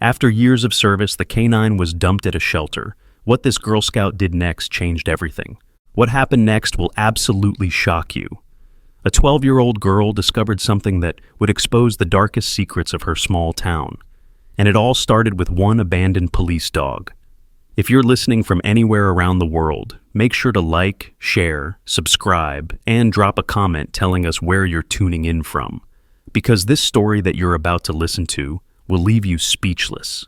After years of service, the canine was dumped at a shelter. What this Girl Scout did next changed everything. What happened next will absolutely shock you. A 12-year-old girl discovered something that would expose the darkest secrets of her small town. And it all started with one abandoned police dog. If you're listening from anywhere around the world, make sure to like, share, subscribe, and drop a comment telling us where you're tuning in from. Because this story that you're about to listen to will leave you speechless.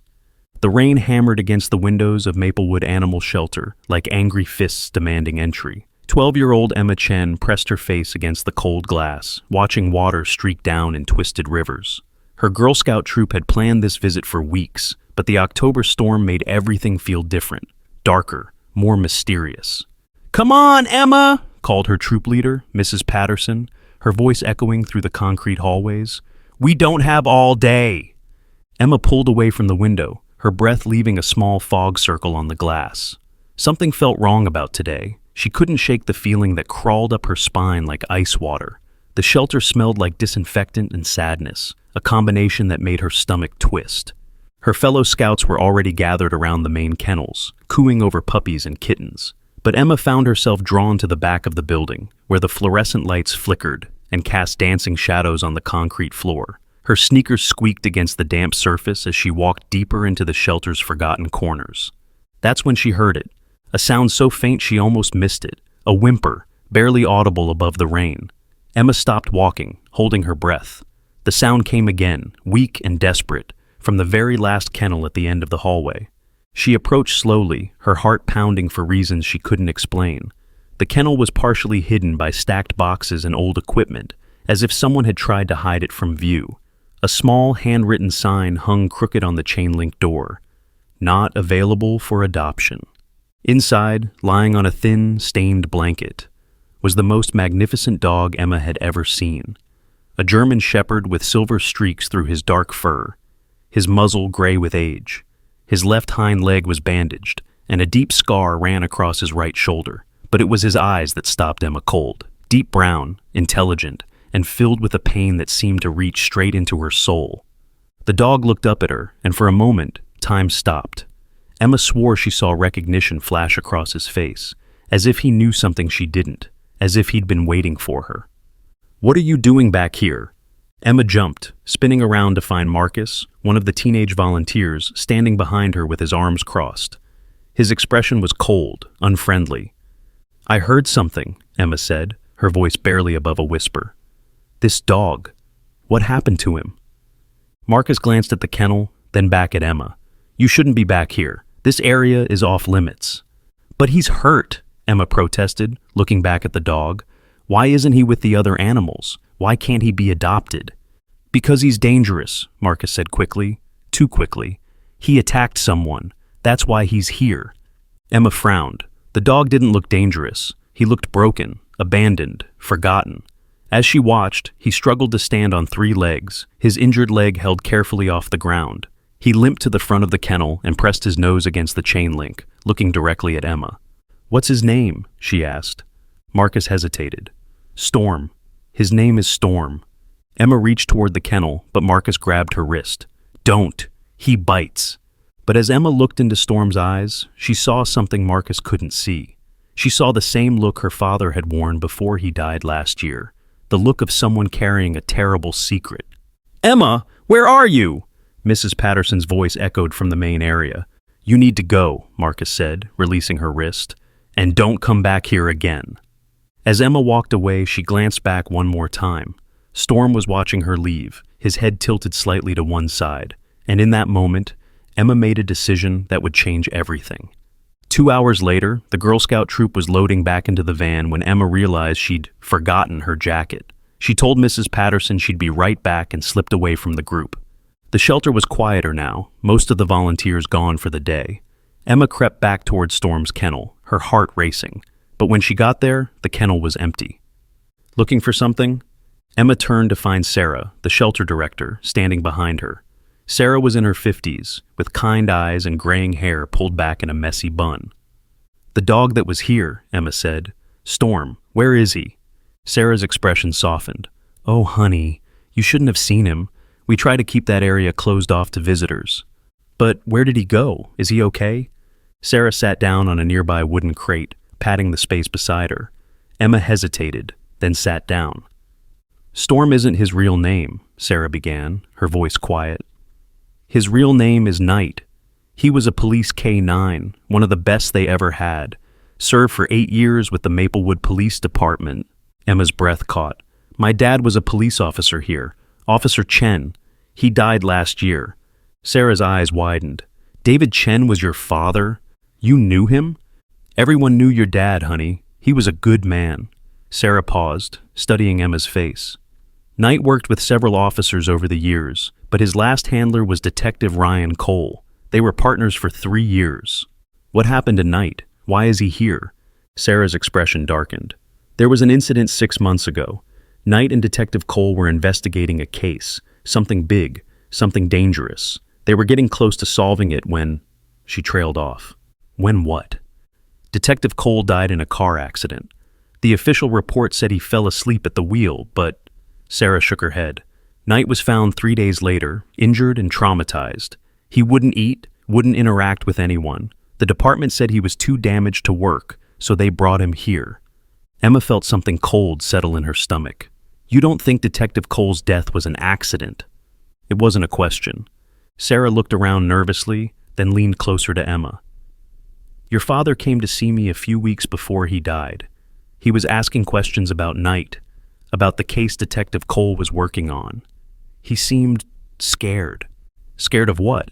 The rain hammered against the windows of Maplewood Animal Shelter like angry fists demanding entry. 12-year-old Emma Chen pressed her face against the cold glass, watching water streak down in twisted rivers. Her Girl Scout troop had planned this visit for weeks, but the October storm made everything feel different, darker, more mysterious. "Come on, Emma!" called her troop leader, Mrs. Patterson, her voice echoing through the concrete hallways. "We don't have all day." Emma pulled away from the window, her breath leaving a small fog circle on the glass. Something felt wrong about today. She couldn't shake the feeling that crawled up her spine like ice water. The shelter smelled like disinfectant and sadness, a combination that made her stomach twist. Her fellow scouts were already gathered around the main kennels, cooing over puppies and kittens. But Emma found herself drawn to the back of the building, where the fluorescent lights flickered and cast dancing shadows on the concrete floor. Her sneakers squeaked against the damp surface as she walked deeper into the shelter's forgotten corners. That's when she heard it, a sound so faint she almost missed it, a whimper, barely audible above the rain. Emma stopped walking, holding her breath. The sound came again, weak and desperate, from the very last kennel at the end of the hallway. She approached slowly, her heart pounding for reasons she couldn't explain. The kennel was partially hidden by stacked boxes and old equipment, as if someone had tried to hide it from view. A small, handwritten sign hung crooked on the chain-link door. "Not available for adoption." Inside, lying on a thin, stained blanket, was the most magnificent dog Emma had ever seen. A German shepherd with silver streaks through his dark fur, his muzzle gray with age. His left hind leg was bandaged, and a deep scar ran across his right shoulder. But it was his eyes that stopped Emma cold. Deep brown, intelligent, and filled with a pain that seemed to reach straight into her soul. The dog looked up at her, and for a moment, time stopped. Emma swore she saw recognition flash across his face, as if he knew something she didn't, as if he'd been waiting for her. "What are you doing back here?" Emma jumped, spinning around to find Marcus, one of the teenage volunteers, standing behind her with his arms crossed. His expression was cold, unfriendly. "I heard something," Emma said, her voice barely above a whisper. "This dog. What happened to him?" Marcus glanced at the kennel, then back at Emma. "You shouldn't be back here. This area is off limits." "But he's hurt," Emma protested, looking back at the dog. "Why isn't he with the other animals? Why can't he be adopted?" "Because he's dangerous," Marcus said quickly. Too quickly. "He attacked someone. That's why he's here." Emma frowned. The dog didn't look dangerous. He looked broken, abandoned, forgotten. As she watched, he struggled to stand on 3 legs, his injured leg held carefully off the ground. He limped to the front of the kennel and pressed his nose against the chain link, looking directly at Emma. "What's his name?" she asked. Marcus hesitated. "Storm. His name is Storm." Emma reached toward the kennel, but Marcus grabbed her wrist. "Don't. He bites." But as Emma looked into Storm's eyes, she saw something Marcus couldn't see. She saw the same look her father had worn before he died last year, the look of someone carrying a terrible secret. "Emma, where are you?" Mrs. Patterson's voice echoed from the main area. "You need to go," Marcus said, releasing her wrist. "And don't come back here again." As Emma walked away, she glanced back one more time. Storm was watching her leave, his head tilted slightly to one side. And in that moment, Emma made a decision that would change everything. 2 hours later, the Girl Scout troop was loading back into the van when Emma realized she'd forgotten her jacket. She told Mrs. Patterson she'd be right back and slipped away from the group. The shelter was quieter now, most of the volunteers gone for the day. Emma crept back toward Storm's kennel, her heart racing. But when she got there, the kennel was empty. Looking for something? Emma turned to find Sarah, the shelter director, standing behind her. Sarah was in her 50s, with kind eyes and graying hair pulled back in a messy bun. "The dog that was here," Emma said. "Storm, where is he?" Sarah's expression softened. "Oh, honey, you shouldn't have seen him. We try to keep that area closed off to visitors." But where did he go? Is he okay? Sarah sat down on a nearby wooden crate, patting the space beside her. Emma hesitated, then sat down. Storm isn't his real name, Sarah began, her voice quiet. His real name is Knight. He was a police K-9, one of the best they ever had. Served for 8 years with the Maplewood Police Department. Emma's breath caught. My dad was a police officer here, Officer Chen. He died last year. Sarah's eyes widened. David Chen was your father? You knew him? Everyone knew your dad, honey. He was a good man. Sarah paused, studying Emma's face. Knight worked with several officers over the years, but his last handler was Detective Ryan Cole. They were partners for 3 years. What happened to Knight? Why is he here? Sarah's expression darkened. There was an incident 6 months ago. Knight and Detective Cole were investigating a case, something big, something dangerous. They were getting close to solving it when... She trailed off. When what? Detective Cole died in a car accident. The official report said he fell asleep at the wheel, but... Sarah shook her head. Knight was found 3 days later, injured and traumatized. He wouldn't eat, wouldn't interact with anyone. The department said he was too damaged to work, so they brought him here. Emma felt something cold settle in her stomach. You don't think Detective Cole's death was an accident? It wasn't a question. Sarah looked around nervously, then leaned closer to Emma. Your father came to see me a few weeks before he died. He was asking questions about Knight, about the case Detective Cole was working on. He seemed scared. Scared of what?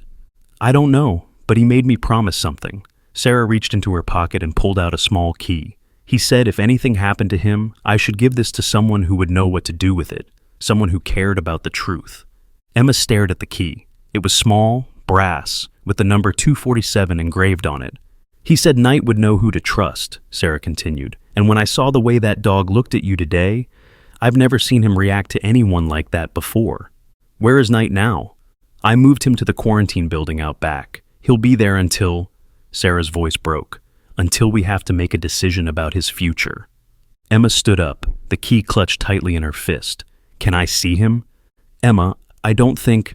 I don't know, but he made me promise something. Sarah reached into her pocket and pulled out a small key. He said if anything happened to him, I should give this to someone who would know what to do with it, someone who cared about the truth. Emma stared at the key. It was small, brass, with the number 247 engraved on it. He said Knight would know who to trust, Sarah continued, and when I saw the way that dog looked at you today, I've never seen him react to anyone like that before. Where is Knight now? I moved him to the quarantine building out back. He'll be there until... Sarah's voice broke. Until we have to make a decision about his future. Emma stood up, the key clutched tightly in her fist. Can I see him? Emma, I don't think...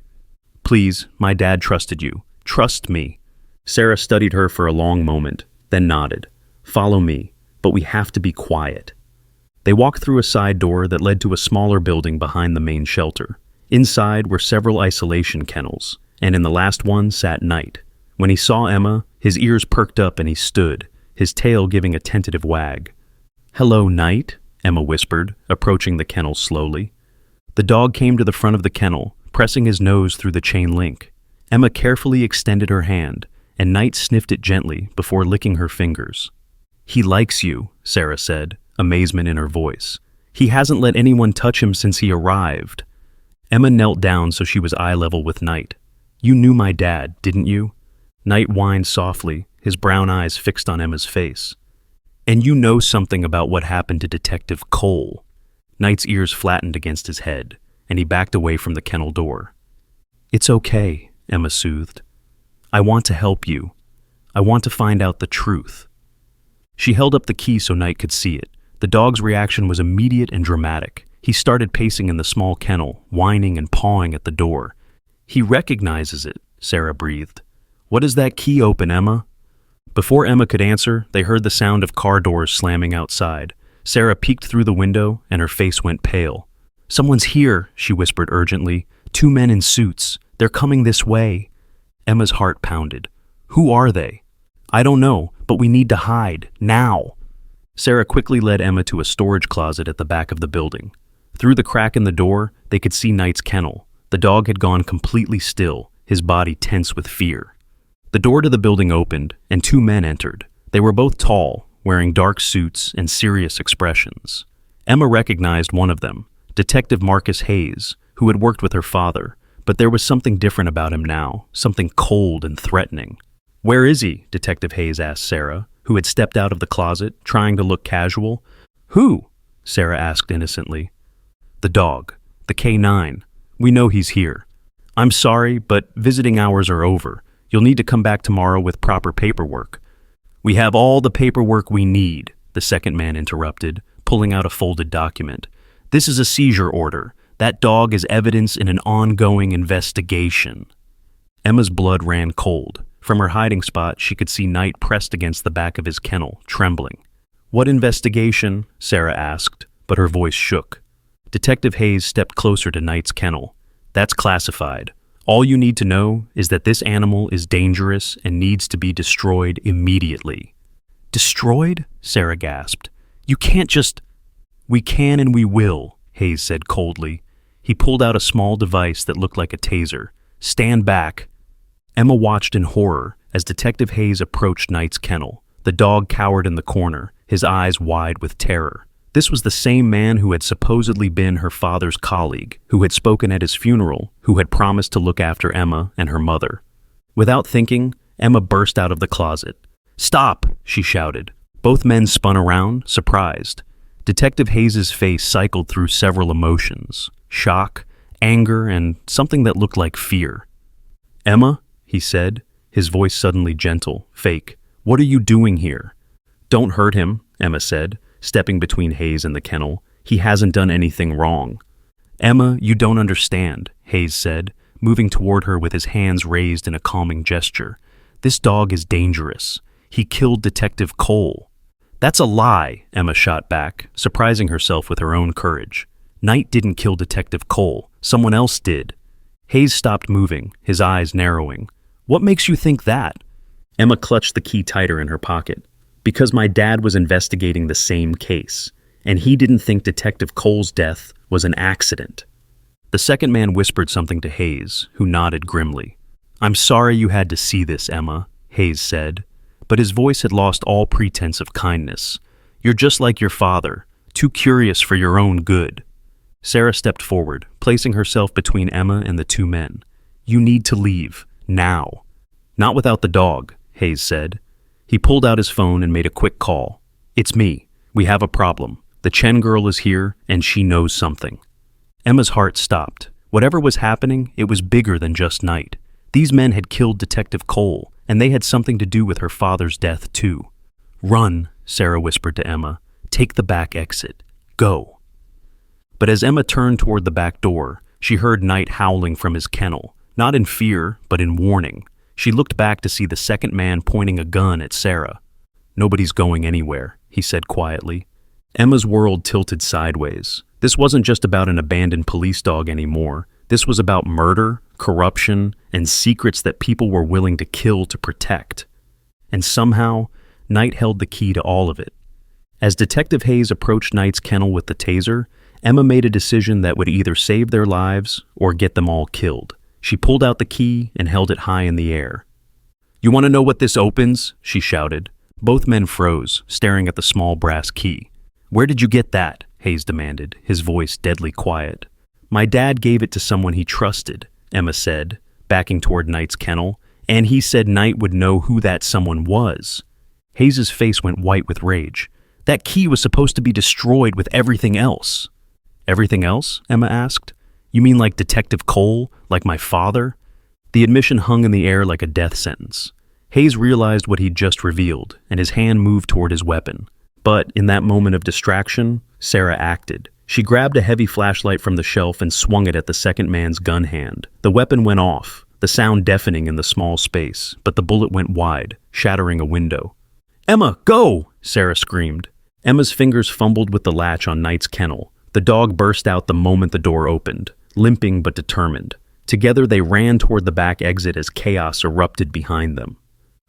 Please, my dad trusted you. Trust me. Sarah studied her for a long moment, then nodded. Follow me, but we have to be quiet. They walked through a side door that led to a smaller building behind the main shelter. Inside were several isolation kennels, and in the last one sat Knight. When he saw Emma, his ears perked up and he stood, his tail giving a tentative wag. Hello, Knight, Emma whispered, approaching the kennel slowly. The dog came to the front of the kennel, pressing his nose through the chain link. Emma carefully extended her hand, and Knight sniffed it gently before licking her fingers. He likes you, Sarah said, amazement in her voice. He hasn't let anyone touch him since he arrived. Emma knelt down so she was eye level with Knight. You knew my dad, didn't you? Knight whined softly, his brown eyes fixed on Emma's face. And you know something about what happened to Detective Cole. Knight's ears flattened against his head, and he backed away from the kennel door. It's okay, Emma soothed. I want to help you. I want to find out the truth. She held up the key so Knight could see it. The dog's reaction was immediate and dramatic. He started pacing in the small kennel, whining and pawing at the door. He recognizes it, Sarah breathed. What does that key open, Emma? Before Emma could answer, they heard the sound of car doors slamming outside. Sarah peeked through the window, and her face went pale. Someone's here, she whispered urgently. 2 men in suits. They're coming this way. Emma's heart pounded. Who are they? I don't know, but we need to hide, now. Sarah quickly led Emma to a storage closet at the back of the building. Through the crack in the door, they could see Knight's kennel. The dog had gone completely still, his body tense with fear. The door to the building opened, and 2 men entered. They were both tall, wearing dark suits and serious expressions. Emma recognized one of them, Detective Marcus Hayes, who had worked with her father, but there was something different about him now, something cold and threatening. Where is he? Detective Hayes asked Sarah, who had stepped out of the closet, trying to look casual. Who? Sarah asked innocently. The dog, the K-9. We know he's here. I'm sorry, but visiting hours are over. You'll need to come back tomorrow with proper paperwork. We have all the paperwork we need, the second man interrupted, pulling out a folded document. This is a seizure order. That dog is evidence in an ongoing investigation. Emma's blood ran cold. From her hiding spot, she could see Knight pressed against the back of his kennel, trembling. "What investigation?" Sarah asked, but her voice shook. Detective Hayes stepped closer to Knight's kennel. "That's classified. All you need to know is that this animal is dangerous and needs to be destroyed immediately." "Destroyed?" Sarah gasped. "You can't just—" "We can and we will," Hayes said coldly. He pulled out a small device that looked like a taser. "Stand back." Emma watched in horror as Detective Hayes approached Knight's kennel. The dog cowered in the corner, his eyes wide with terror. This was the same man who had supposedly been her father's colleague, who had spoken at his funeral, who had promised to look after Emma and her mother. Without thinking, Emma burst out of the closet. "Stop!" she shouted. Both men spun around, surprised. Detective Hayes's face cycled through several emotions: shock, anger, and something that looked like fear. "Emma," he said, his voice suddenly gentle, fake. "What are you doing here?" "Don't hurt him," Emma said, stepping between Hayes and the kennel. "He hasn't done anything wrong." "Emma, you don't understand," Hayes said, moving toward her with his hands raised in a calming gesture. "This dog is dangerous. He killed Detective Cole." "That's a lie," Emma shot back, surprising herself with her own courage. "Knight didn't kill Detective Cole. Someone else did." Hayes stopped moving, his eyes narrowing. "What makes you think that?" Emma clutched the key tighter in her pocket. "Because my dad was investigating the same case, and he didn't think Detective Cole's death was an accident." The second man whispered something to Hayes, who nodded grimly. "I'm sorry you had to see this, Emma," Hayes said, but his voice had lost all pretense of kindness. "You're just like your father, too curious for your own good." Sarah stepped forward, placing herself between Emma and the two men. "You need to leave, now." "Not without the dog," Hayes said. He pulled out his phone and made a quick call. "It's me. We have a problem. The Chen girl is here, and she knows something." Emma's heart stopped. Whatever was happening, it was bigger than just Knight. These men had killed Detective Cole, and they had something to do with her father's death, too. "Run," Sarah whispered to Emma. "Take the back exit. Go." But as Emma turned toward the back door, she heard Knight howling from his kennel, not in fear, but in warning. She looked back to see the second man pointing a gun at Sarah. "Nobody's going anywhere," he said quietly. Emma's world tilted sideways. This wasn't just about an abandoned police dog anymore. This was about murder, corruption, and secrets that people were willing to kill to protect. And somehow, Knight held the key to all of it. As Detective Hayes approached Knight's kennel with the taser, Emma made a decision that would either save their lives or get them all killed. She pulled out the key and held it high in the air. "You want to know what this opens?" she shouted. Both men froze, staring at the small brass key. "Where did you get that?" Hayes demanded, his voice deadly quiet. "My dad gave it to someone he trusted," Emma said, backing toward Knight's kennel, "and he said Knight would know who that someone was." Hayes's face went white with rage. "That key was supposed to be destroyed with everything else." "Everything else?" Emma asked. "You mean like Detective Cole, like my father?" The admission hung in the air like a death sentence. Hayes realized what he'd just revealed, and his hand moved toward his weapon. But in that moment of distraction, Sarah acted. She grabbed a heavy flashlight from the shelf and swung it at the second man's gun hand. The weapon went off, the sound deafening in the small space, but the bullet went wide, shattering a window. "Emma, go!" Sarah screamed. Emma's fingers fumbled with the latch on Knight's kennel. The dog burst out the moment the door opened, limping but determined. Together they ran toward the back exit as chaos erupted behind them.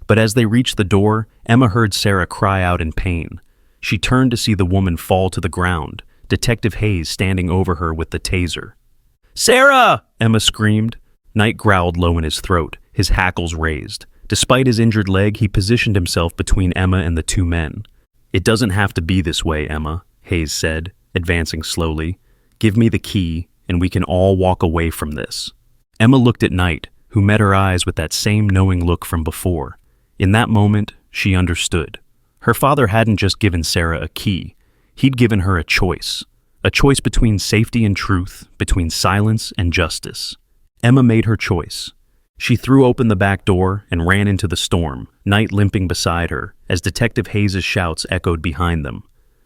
But as they reached the door, Emma heard Sarah cry out in pain. She turned to see the woman fall to the ground, Detective Hayes standing over her with the taser. "Sarah!" Emma screamed. Knight growled low in his throat, his hackles raised. Despite his injured leg, he positioned himself between Emma and the two men. "It doesn't have to be this way, Emma," Hayes said, advancing slowly. "Give me the key, and we can all walk away from this." Emma looked at Knight, who met her eyes with that same knowing look from before. In that moment, she understood. Her father hadn't just given Sarah a key. He'd given her a choice between safety and truth, between silence and justice. Emma made her choice. She threw open the back door and ran into the storm, Knight limping beside her, as Detective Hayes' shouts echoed behind them.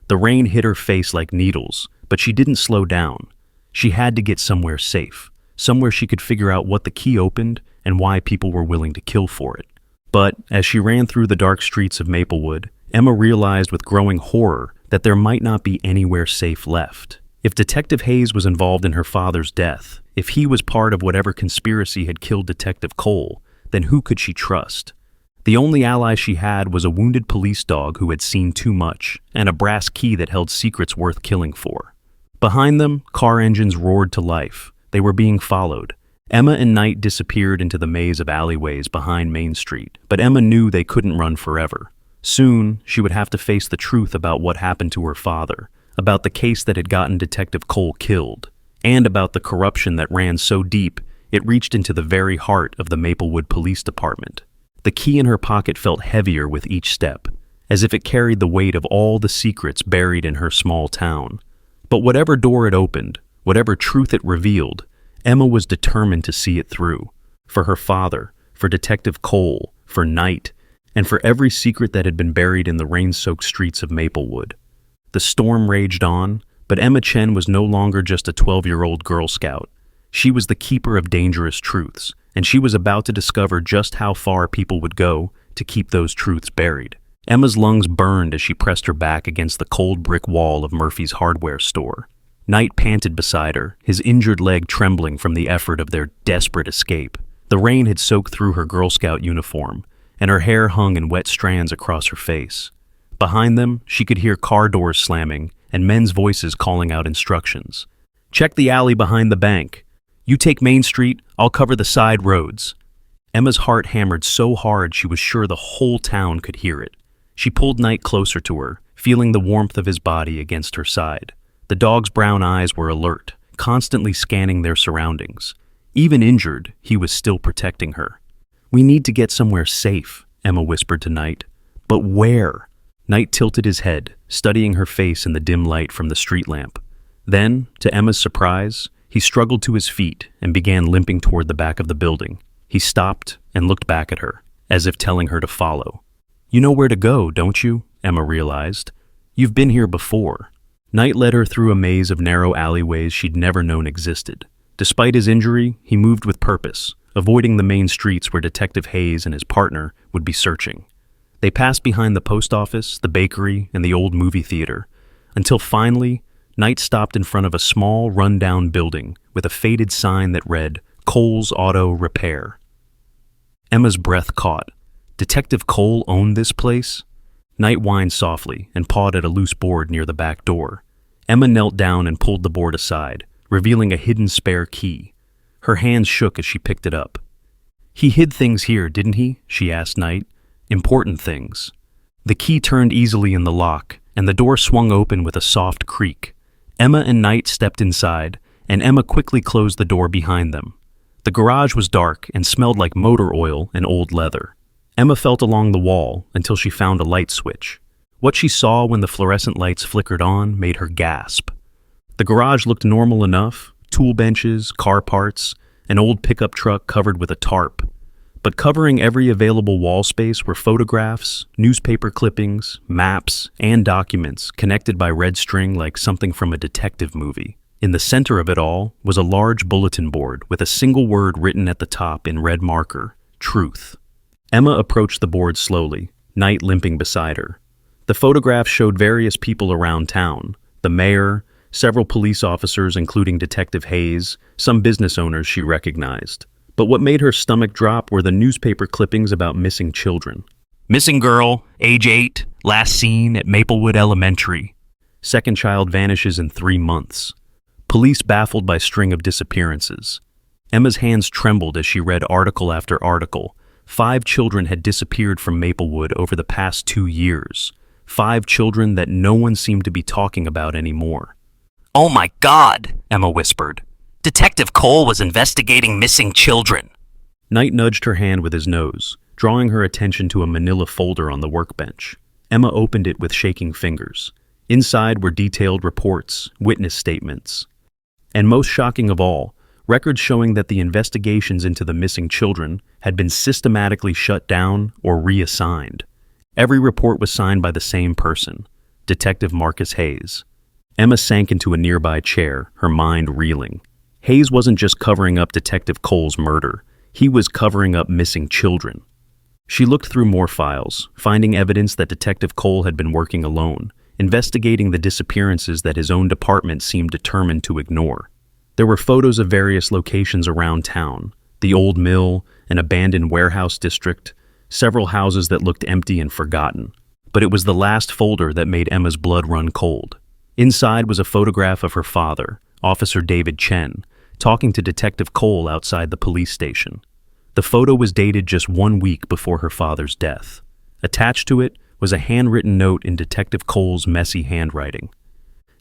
The rain hit her face like needles, but she didn't slow down. She had to get somewhere safe, somewhere she could figure out what the key opened and why people were willing to kill for it. But as she ran through the dark streets of Maplewood, Emma realized with growing horror that there might not be anywhere safe left. If Detective Hayes was involved in her father's death, if he was part of whatever conspiracy had killed Detective Cole, then who could she trust? The only ally she had was a wounded police dog who had seen too much, and a brass key that held secrets worth killing for. Behind them, car engines roared to life. They were being followed. Emma and Knight disappeared into the maze of alleyways behind Main Street, but Emma knew they couldn't run forever. Soon, she would have to face the truth about what happened to her father, about the case that had gotten Detective Cole killed, and about the corruption that ran so deep it reached into the very heart of the Maplewood Police Department. The key in her pocket felt heavier with each step, as if it carried the weight of all the secrets buried in her small town. But whatever door it opened, whatever truth it revealed, Emma was determined to see it through. For her father, for Detective Cole, for Knight, and for every secret that had been buried in the rain-soaked streets of Maplewood. The storm raged on, but Emma Chen was no longer just a 12-year-old Girl Scout. She was the keeper of dangerous truths, and she was about to discover just how far people would go to keep those truths buried. Emma's lungs burned as she pressed her back against the cold brick wall of Murphy's hardware store. Knight panted beside her, his injured leg trembling from the effort of their desperate escape. The rain had soaked through her Girl Scout uniform, and her hair hung in wet strands across her face. Behind them, she could hear car doors slamming and men's voices calling out instructions. "Check the alley behind the bank. You take Main Street, I'll cover the side roads." Emma's heart hammered so hard she was sure the whole town could hear it. She pulled Knight closer to her, feeling the warmth of his body against her side. The dog's brown eyes were alert, constantly scanning their surroundings. Even injured, he was still protecting her. "We need to get somewhere safe," Emma whispered to Knight. "But where?" Knight tilted his head, studying her face in the dim light from the street lamp. Then, to Emma's surprise, he struggled to his feet and began limping toward the back of the building. He stopped and looked back at her, as if telling her to follow. "You know where to go, don't you?" Emma realized. "You've been here before." Knight led her through a maze of narrow alleyways she'd never known existed. Despite his injury, he moved with purpose, avoiding the main streets where Detective Hayes and his partner would be searching. They passed behind the post office, the bakery, and the old movie theater, until finally, Knight stopped in front of a small, run-down building with a faded sign that read, "Cole's Auto Repair." Emma's breath caught. Detective Cole owned this place? Knight whined softly and pawed at a loose board near the back door. Emma knelt down and pulled the board aside, revealing a hidden spare key. Her hands shook as she picked it up. "He hid things here, didn't he?" she asked Knight. "Important things." The key turned easily in the lock, and the door swung open with a soft creak. Emma and Knight stepped inside, and Emma quickly closed the door behind them. The garage was dark and smelled like motor oil and old leather. Emma felt along the wall until she found a light switch. What she saw when the fluorescent lights flickered on made her gasp. The garage looked normal enough, tool benches, car parts, an old pickup truck covered with a tarp. But covering every available wall space were photographs, newspaper clippings, maps, and documents connected by red string like something from a detective movie. In the center of it all was a large bulletin board with a single word written at the top in red marker, "Truth." Emma approached the board slowly, Knight limping beside her. The photographs showed various people around town, the mayor, several police officers including Detective Hayes, some business owners she recognized. But what made her stomach drop were the newspaper clippings about missing children. "Missing girl, age 8, last seen at Maplewood Elementary. Second child vanishes in 3 months. Police baffled by string of disappearances." Emma's hands trembled as she read article after article. 5 children had disappeared from Maplewood over the past 2 years. 5 children that no one seemed to be talking about anymore. "Oh my God," Emma whispered. "Detective Cole was investigating missing children." Knight nudged her hand with his nose, drawing her attention to a manila folder on the workbench. Emma opened it with shaking fingers. Inside were detailed reports, witness statements, and most shocking of all, records showing that the investigations into the missing children had been systematically shut down or reassigned. Every report was signed by the same person, Detective Marcus Hayes. Emma sank into a nearby chair, her mind reeling. Hayes wasn't just covering up Detective Cole's murder, he was covering up missing children. She looked through more files, finding evidence that Detective Cole had been working alone, investigating the disappearances that his own department seemed determined to ignore. There were photos of various locations around town, the old mill, an abandoned warehouse district, several houses that looked empty and forgotten. But it was the last folder that made Emma's blood run cold. Inside was a photograph of her father, Officer David Chen, talking to Detective Cole outside the police station. The photo was dated just 1 week before her father's death. Attached to it was a handwritten note in Detective Cole's messy handwriting.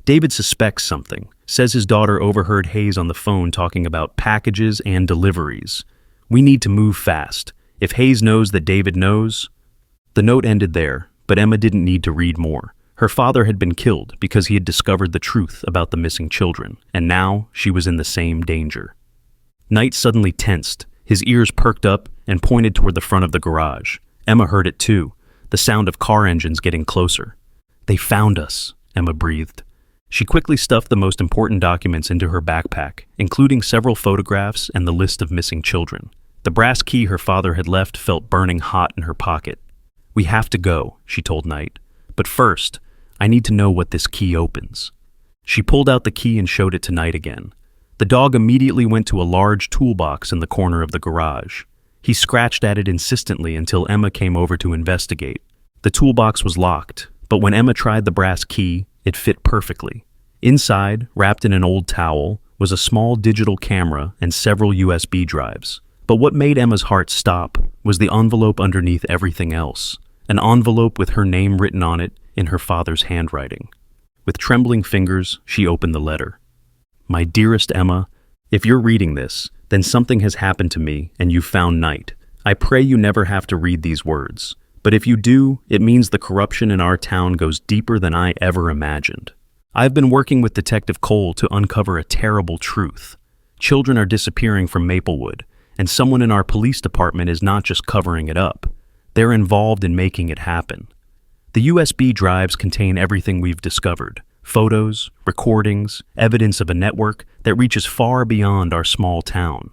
David suspects something, says his daughter overheard Hayes on the phone talking about packages and deliveries. We need to move fast. If Hayes knows that David knows... The note ended there, but Emma didn't need to read more. Her father had been killed because he had discovered the truth about the missing children, and now she was in the same danger. Knight suddenly tensed. His ears perked up and pointed toward the front of the garage. Emma heard it too, the sound of car engines getting closer. "They found us," Emma breathed. She quickly stuffed the most important documents into her backpack, including several photographs and the list of missing children. The brass key her father had left felt burning hot in her pocket. "We have to go," she told Knight. "But first, I need to know what this key opens." She pulled out the key and showed it to Knight again. The dog immediately went to a large toolbox in the corner of the garage. He scratched at it insistently until Emma came over to investigate. The toolbox was locked, but when Emma tried the brass key, it fit perfectly. Inside, wrapped in an old towel, was a small digital camera and several USB drives. But what made Emma's heart stop was the envelope underneath everything else, an envelope with her name written on it in her father's handwriting. With trembling fingers, she opened the letter. "My dearest Emma, if you're reading this, then something has happened to me and you found Knight. I pray you never have to read these words. But if you do, it means the corruption in our town goes deeper than I ever imagined. I've been working with Detective Cole to uncover a terrible truth. Children are disappearing from Maplewood, and someone in our police department is not just covering it up. They're involved in making it happen. The USB drives contain everything we've discovered. Photos, recordings, evidence of a network that reaches far beyond our small town.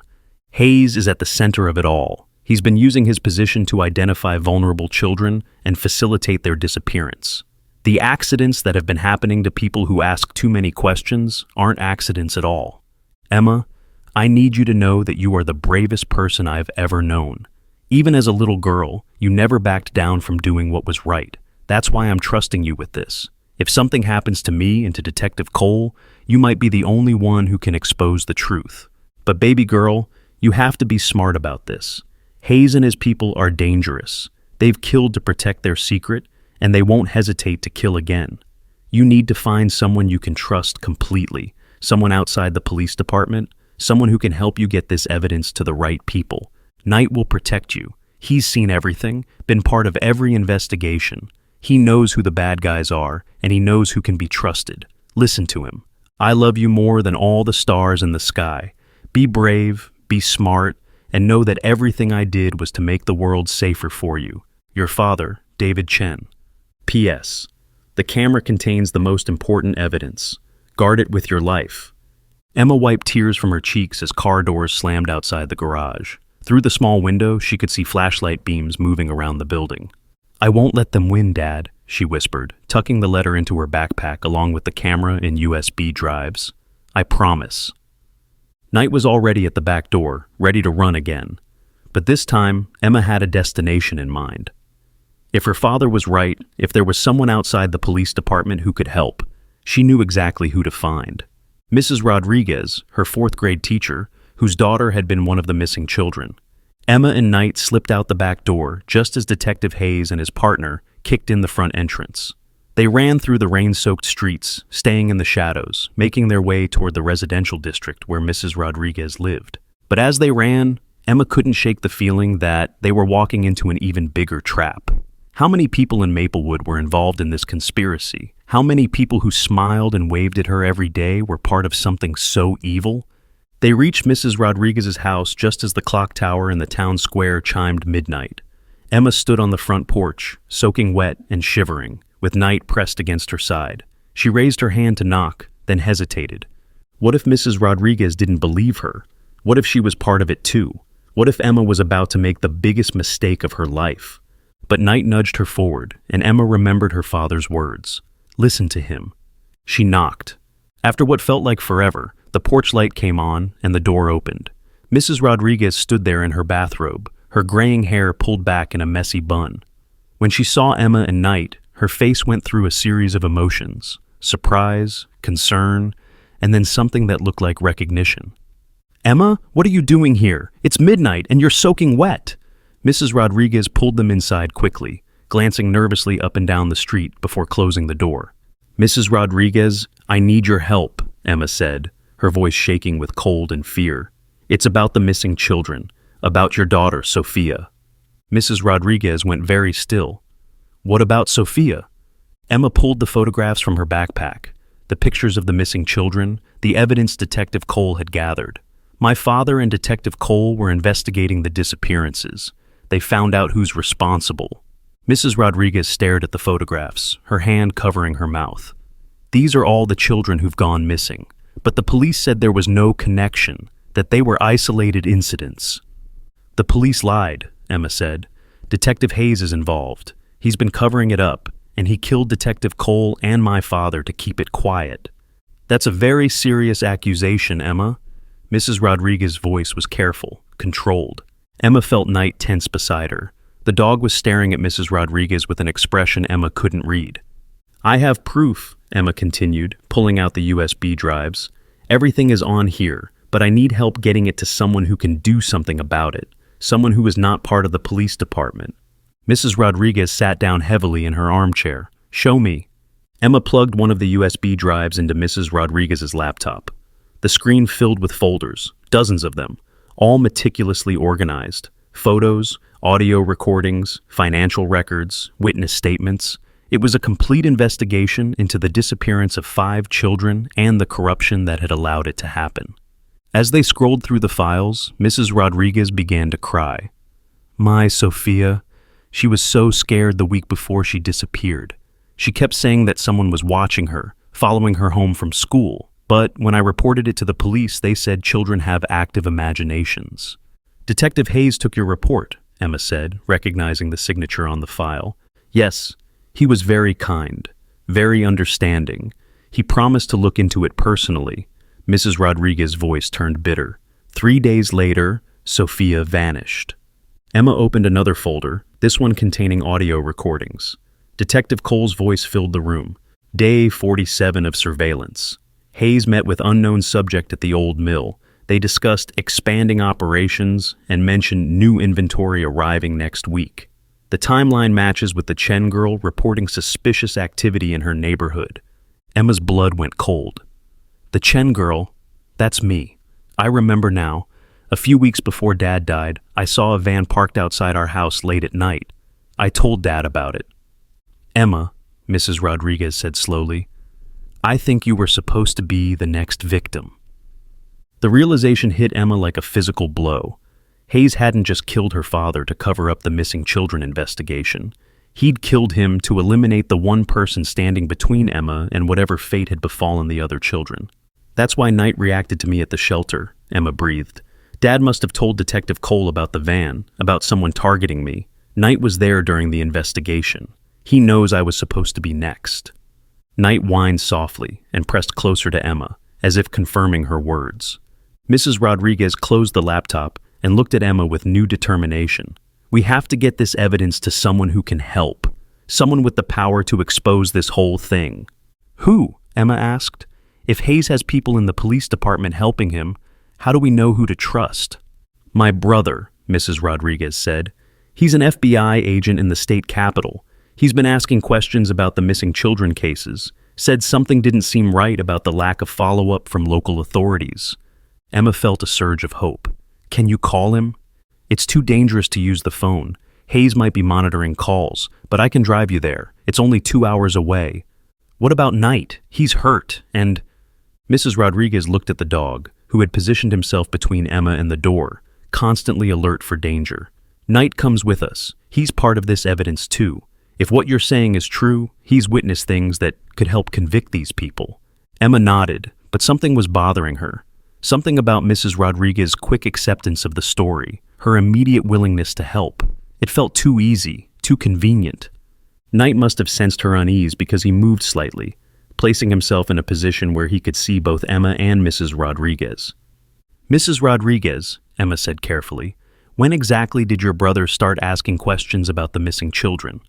Hayes is at the center of it all. He's been using his position to identify vulnerable children and facilitate their disappearance. The accidents that have been happening to people who ask too many questions aren't accidents at all. Emma, I need you to know that you are the bravest person I've ever known. Even as a little girl, you never backed down from doing what was right. That's why I'm trusting you with this. If something happens to me and to Detective Cole, you might be the only one who can expose the truth. But baby girl, you have to be smart about this. Hayes and his people are dangerous. They've killed to protect their secret, and they won't hesitate to kill again. You need to find someone you can trust completely, someone outside the police department, someone who can help you get this evidence to the right people. Knight will protect you. He's seen everything, been part of every investigation. He knows who the bad guys are, and he knows who can be trusted. Listen to him. I love you more than all the stars in the sky. Be brave, be smart, and know that everything I did was to make the world safer for you. Your father, David Chen. P.S. The camera contains the most important evidence. Guard it with your life. Emma wiped tears from her cheeks as car doors slammed outside the garage. Through the small window, she could see flashlight beams moving around the building. I won't let them win, Dad, she whispered, tucking the letter into her backpack along with the camera and USB drives. I promise. Knight was already at the back door, ready to run again. But this time, Emma had a destination in mind. If her father was right, if there was someone outside the police department who could help, she knew exactly who to find. Mrs. Rodriguez, her fourth-grade teacher, whose daughter had been one of the missing children. Emma and Knight slipped out the back door just as Detective Hayes and his partner kicked in the front entrance. They ran through the rain-soaked streets, staying in the shadows, making their way toward the residential district where Mrs. Rodriguez lived. But as they ran, Emma couldn't shake the feeling that they were walking into an even bigger trap. How many people in Maplewood were involved in this conspiracy? How many people who smiled and waved at her every day were part of something so evil? They reached Mrs. Rodriguez's house just as the clock tower in the town square chimed midnight. Emma stood on the front porch, soaking wet and shivering, with Knight pressed against her side. She raised her hand to knock, then hesitated. What if Mrs. Rodriguez didn't believe her? What if she was part of it too? What if Emma was about to make the biggest mistake of her life? But Knight nudged her forward, and Emma remembered her father's words. Listen to him. She knocked. After what felt like forever, the porch light came on and the door opened. Mrs. Rodriguez stood there in her bathrobe, her graying hair pulled back in a messy bun. When she saw Emma and Knight, her face went through a series of emotions: surprise, concern, and then something that looked like recognition. Emma, what are you doing here? It's midnight and you're soaking wet. Mrs. Rodriguez pulled them inside quickly, glancing nervously up and down the street before closing the door. Mrs. Rodriguez, I need your help, Emma said, her voice shaking with cold and fear. It's about the missing children, about your daughter, Sophia. Mrs. Rodriguez went very still. What about Sophia? Emma pulled the photographs from her backpack, the pictures of the missing children, the evidence Detective Cole had gathered. My father and Detective Cole were investigating the disappearances. They found out who's responsible. Mrs. Rodriguez stared at the photographs, her hand covering her mouth. These are all the children who've gone missing, but the police said there was no connection, that they were isolated incidents. The police lied, Emma said. Detective Hayes is involved. He's been covering it up, and he killed Detective Cole and my father to keep it quiet. That's a very serious accusation, Emma. Mrs. Rodriguez's voice was careful, controlled. Emma felt Knight tense beside her. The dog was staring at Mrs. Rodriguez with an expression Emma couldn't read. I have proof, Emma continued, pulling out the USB drives. Everything is on here, but I need help getting it to someone who can do something about it, someone who is not part of the police department. Mrs. Rodriguez sat down heavily in her armchair. Show me. Emma plugged one of the USB drives into Mrs. Rodriguez's laptop. The screen filled with folders, dozens of them, all meticulously organized. Photos, audio recordings, financial records, witness statements. It was a complete investigation into the disappearance of 5 children and the corruption that had allowed it to happen. As they scrolled through the files, Mrs. Rodriguez began to cry. My Sophia. She was so scared the week before she disappeared. She kept saying that someone was watching her, following her home from school. But when I reported it to the police, they said children have active imaginations. Detective Hayes took your report, Emma said, recognizing the signature on the file. Yes, he was very kind, very understanding. He promised to look into it personally. Mrs. Rodriguez's voice turned bitter. 3 days later, Sophia vanished. Emma opened another folder, this one containing audio recordings. Detective Cole's voice filled the room. Day 47 of surveillance. Hayes met with unknown subject at the old mill. They discussed expanding operations and mentioned new inventory arriving next week. The timeline matches with the Chen girl reporting suspicious activity in her neighborhood. Emma's blood went cold. The Chen girl, that's me. I remember now. A few weeks before Dad died, I saw a van parked outside our house late at night. I told Dad about it. Emma, Mrs. Rodriguez said slowly, I think you were supposed to be the next victim. The realization hit Emma like a physical blow. Hayes hadn't just killed her father to cover up the missing children investigation. He'd killed him to eliminate the one person standing between Emma and whatever fate had befallen the other children. That's why Knight reacted to me at the shelter, Emma breathed. Dad must have told Detective Cole about the van, about someone targeting me. Knight was there during the investigation. He knows I was supposed to be next. Knight whined softly and pressed closer to Emma, as if confirming her words. Mrs. Rodriguez closed the laptop and looked at Emma with new determination. We have to get this evidence to someone who can help, someone with the power to expose this whole thing. Who? Emma asked. If Hayes has people in the police department helping him, how do we know who to trust? My brother, Mrs. Rodriguez said. He's an FBI agent in the state capitol. He's been asking questions about the missing children cases, said something didn't seem right about the lack of follow-up from local authorities. Emma felt a surge of hope. Can you call him? It's too dangerous to use the phone. Hayes might be monitoring calls, but I can drive you there. It's only 2 hours away. What about Knight? He's hurt, and... Mrs. Rodriguez looked at the dog, who had positioned himself between Emma and the door, constantly alert for danger. Knight comes with us. He's part of this evidence too. If what you're saying is true, he's witnessed things that could help convict these people. Emma nodded, but something was bothering her. Something about Mrs. Rodriguez's quick acceptance of the story, her immediate willingness to help. It felt too easy, too convenient. Knight must have sensed her unease because he moved slightly, placing himself in a position where he could see both Emma and Mrs. Rodriguez. "Mrs. Rodriguez," Emma said carefully, "when exactly did your brother start asking questions about the missing children?"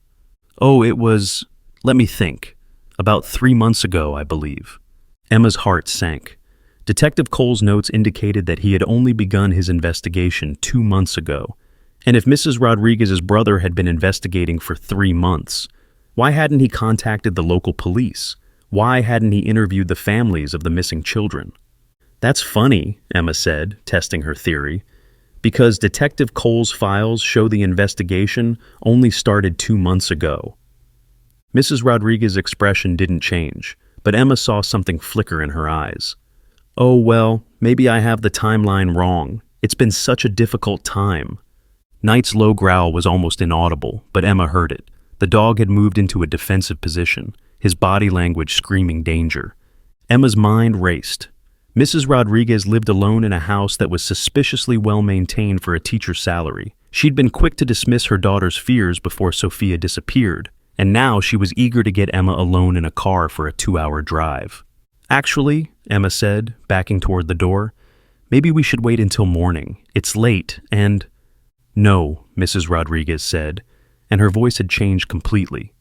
"Oh, it was, let me think, about 3 months ago, I believe." Emma's heart sank. Detective Cole's notes indicated that he had only begun his investigation 2 months ago. And if Mrs. Rodriguez's brother had been investigating for 3 months, why hadn't he contacted the local police? Why hadn't he interviewed the families of the missing children? "That's funny," Emma said, testing her theory, "because Detective Cole's files show the investigation only started 2 months ago." Mrs. Rodriguez's expression didn't change, but Emma saw something flicker in her eyes. "Oh, well, maybe I have the timeline wrong. It's been such a difficult time." Knight's low growl was almost inaudible, but Emma heard it. The dog had moved into a defensive position, his body language screaming danger. Emma's mind raced. Mrs. Rodriguez lived alone in a house that was suspiciously well maintained for a teacher's salary. She'd been quick to dismiss her daughter's fears before Sophia disappeared, and now she was eager to get Emma alone in a car for a 2-hour drive. "Actually," Emma said, backing toward the door, "maybe we should wait until morning. It's late, and—" "No," Mrs. Rodriguez said, and her voice had changed completely.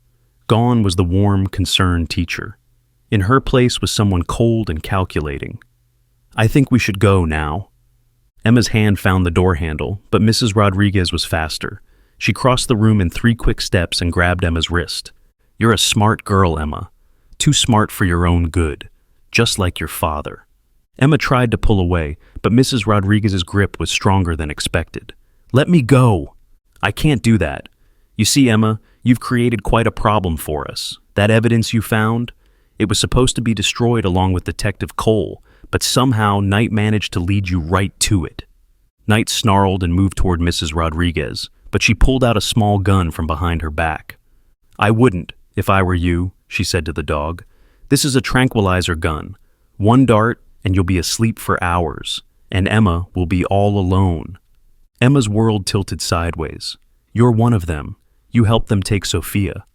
Gone was the warm, concerned teacher. In her place was someone cold and calculating. "I think we should go now." Emma's hand found the door handle, but Mrs. Rodriguez was faster. She crossed the room in 3 quick steps and grabbed Emma's wrist. "You're a smart girl, Emma. Too smart for your own good. Just like your father." Emma tried to pull away, but Mrs. Rodriguez's grip was stronger than expected. "Let me go." "I can't do that. You see, Emma, you've created quite a problem for us. That evidence you found, it was supposed to be destroyed along with Detective Cole, but somehow Knight managed to lead you right to it." Knight snarled and moved toward Mrs. Rodriguez, but she pulled out a small gun from behind her back. "I wouldn't, if I were you," she said to the dog. "This is a tranquilizer gun. 1 dart, and you'll be asleep for hours, and Emma will be all alone." Emma's world tilted sideways. "You're one of them. You helped them take Sophia."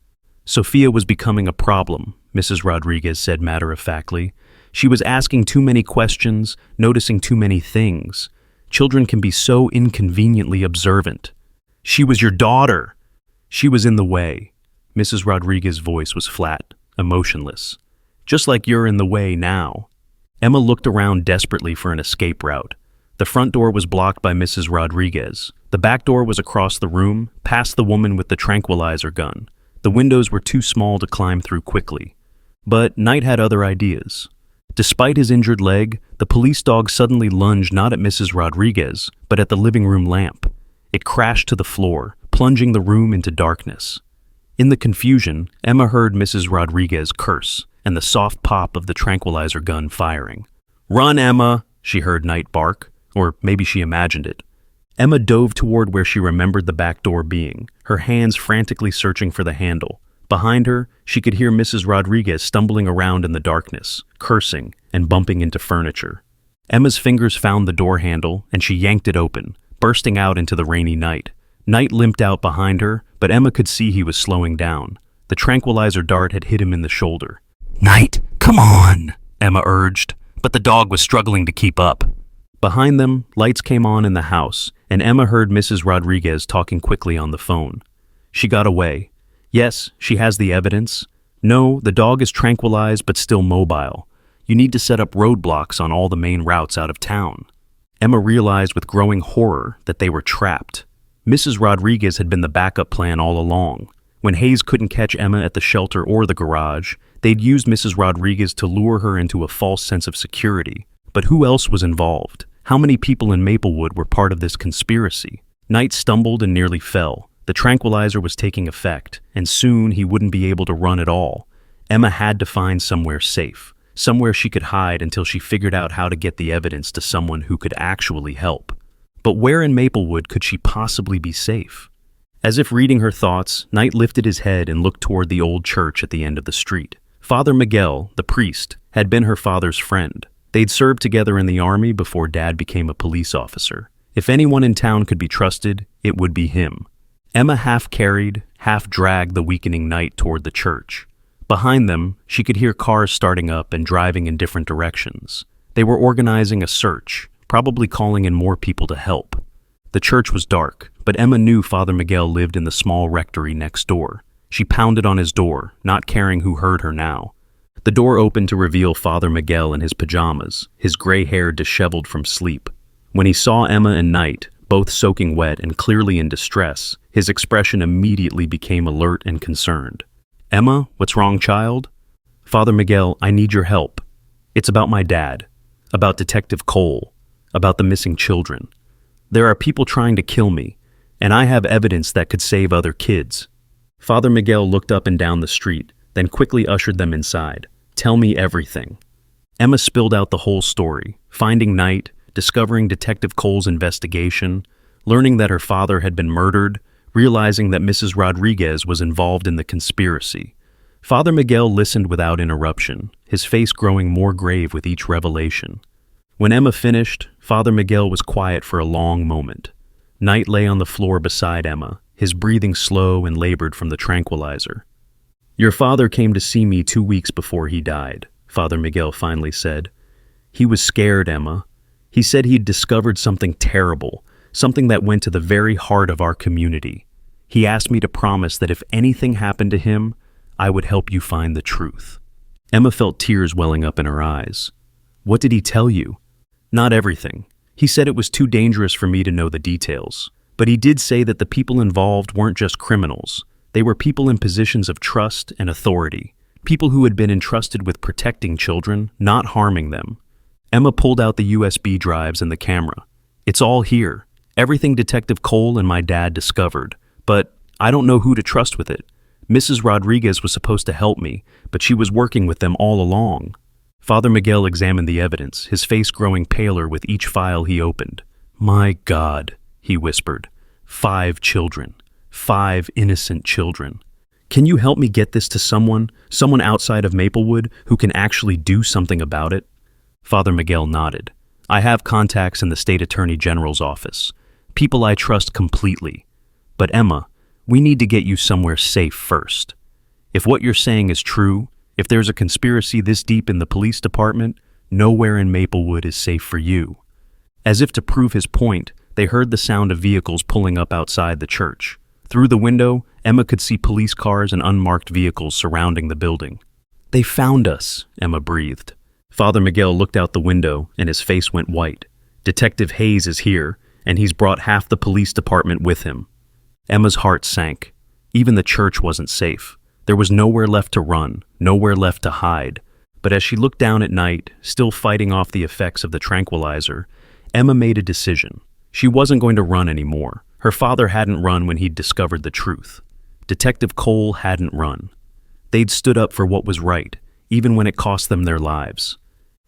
"Sophia was becoming a problem," Mrs. Rodriguez said matter-of-factly. "She was asking too many questions, noticing too many things. Children can be so inconveniently observant." "She was your daughter." "She was in the way." Mrs. Rodriguez's voice was flat, emotionless. "Just like you're in the way now." Emma looked around desperately for an escape route. The front door was blocked by Mrs. Rodriguez. The back door was across the room, past the woman with the tranquilizer gun. The windows were too small to climb through quickly. But Knight had other ideas. Despite his injured leg, the police dog suddenly lunged not at Mrs. Rodriguez, but at the living room lamp. It crashed to the floor, plunging the room into darkness. In the confusion, Emma heard Mrs. Rodriguez curse, and the soft pop of the tranquilizer gun firing. "Run, Emma!" she heard Knight bark. Or maybe she imagined it. Emma dove toward where she remembered the back door being, her hands frantically searching for the handle. Behind her, she could hear Mrs. Rodriguez stumbling around in the darkness, cursing and bumping into furniture. Emma's fingers found the door handle, and she yanked it open, bursting out into the rainy night. Knight limped out behind her, but Emma could see he was slowing down. The tranquilizer dart had hit him in the shoulder. "Knight, come on," Emma urged, but the dog was struggling to keep up. Behind them, lights came on in the house, and Emma heard Mrs. Rodriguez talking quickly on the phone. She got away. Yes, she has the evidence. No, the dog is tranquilized but still mobile. You need to set up roadblocks on all the main routes out of town. Emma realized with growing horror that they were trapped. Mrs. Rodriguez had been the backup plan all along. When Hayes couldn't catch Emma at the shelter or the garage, they'd used Mrs. Rodriguez to lure her into a false sense of security. But who else was involved? How many people in Maplewood were part of this conspiracy? Knight stumbled and nearly fell. The tranquilizer was taking effect, and soon he wouldn't be able to run at all. Emma had to find somewhere safe, somewhere she could hide until she figured out how to get the evidence to someone who could actually help. But where in Maplewood could she possibly be safe? As if reading her thoughts, Knight lifted his head and looked toward the old church at the end of the street. Father Miguel, the priest, had been her father's friend. They'd served together in the army before Dad became a police officer. If anyone in town could be trusted, it would be him. Emma half carried, half dragged the weakening Knight toward the church. Behind them, she could hear cars starting up and driving in different directions. They were organizing a search, probably calling in more people to help. The church was dark, but Emma knew Father Miguel lived in the small rectory next door. She pounded on his door, not caring who heard her now. The door opened to reveal Father Miguel in his pajamas, his gray hair disheveled from sleep. When he saw Emma and Knight, both soaking wet and clearly in distress, his expression immediately became alert and concerned. "Emma, what's wrong, child?" "Father Miguel, I need your help. It's about my dad, about Detective Cole, about the missing children. There are people trying to kill me, and I have evidence that could save other kids." Father Miguel looked up and down the street, then quickly ushered them inside. "Tell me everything." Emma spilled out the whole story, finding Knight, discovering Detective Cole's investigation, learning that her father had been murdered, realizing that Mrs. Rodriguez was involved in the conspiracy. Father Miguel listened without interruption, his face growing more grave with each revelation. When Emma finished, Father Miguel was quiet for a long moment. Knight lay on the floor beside Emma, his breathing slow and labored from the tranquilizer. "Your father came to see me 2 weeks before he died," Father Miguel finally said. "He was scared, Emma. He said he'd discovered something terrible, something that went to the very heart of our community. He asked me to promise that if anything happened to him, I would help you find the truth." Emma felt tears welling up in her eyes. "What did he tell you?" "Not everything. He said it was too dangerous for me to know the details. But he did say that the people involved weren't just criminals. They were people in positions of trust and authority, people who had been entrusted with protecting children, not harming them." Emma pulled out the USB drives and the camera. "It's all here. Everything Detective Cole and my dad discovered. But I don't know who to trust with it. Mrs. Rodriguez was supposed to help me, but she was working with them all along." Father Miguel examined the evidence, his face growing paler with each file he opened. "My God," he whispered. 5 children. 5 innocent children. Can you help me get this to someone outside of Maplewood who can actually do something about it?" Father Miguel nodded. "I have contacts in the State Attorney General's office. People I trust completely. But Emma, we need to get you somewhere safe first. If what you're saying is true, if there's a conspiracy this deep in the police department, nowhere in Maplewood is safe for you." As if to prove his point, they heard the sound of vehicles pulling up outside the church. Through the window, Emma could see police cars and unmarked vehicles surrounding the building. "They found us," Emma breathed. Father Miguel looked out the window and his face went white. "Detective Hayes is here, and he's brought half the police department with him." Emma's heart sank. Even the church wasn't safe. There was nowhere left to run, nowhere left to hide. But as she looked down at Knight, still fighting off the effects of the tranquilizer, Emma made a decision. She wasn't going to run anymore. Her father hadn't run when he'd discovered the truth. Detective Cole hadn't run. They'd stood up for what was right, even when it cost them their lives.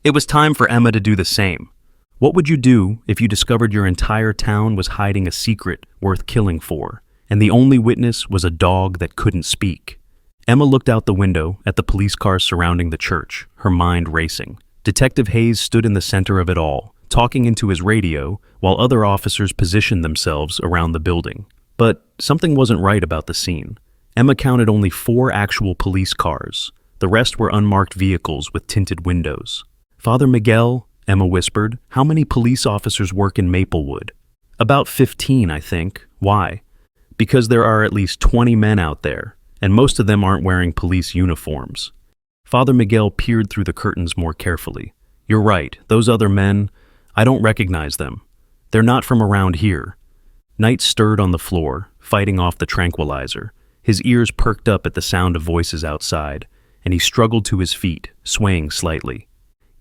It was time for Emma to do the same. What would you do if you discovered your entire town was hiding a secret worth killing for, and the only witness was a dog that couldn't speak? Emma looked out the window at the police cars surrounding the church, her mind racing. Detective Hayes stood in the center of it all, talking into his radio, while other officers positioned themselves around the building. But something wasn't right about the scene. Emma counted only 4 actual police cars. The rest were unmarked vehicles with tinted windows. "Father Miguel," Emma whispered, "how many police officers work in Maplewood?" "About 15, I think. Why?" "Because there are at least 20 men out there, and most of them aren't wearing police uniforms." Father Miguel peered through the curtains more carefully. "You're right, those other men, I don't recognize them. They're not from around here." Knight stirred on the floor, fighting off the tranquilizer. His ears perked up at the sound of voices outside, and he struggled to his feet, swaying slightly.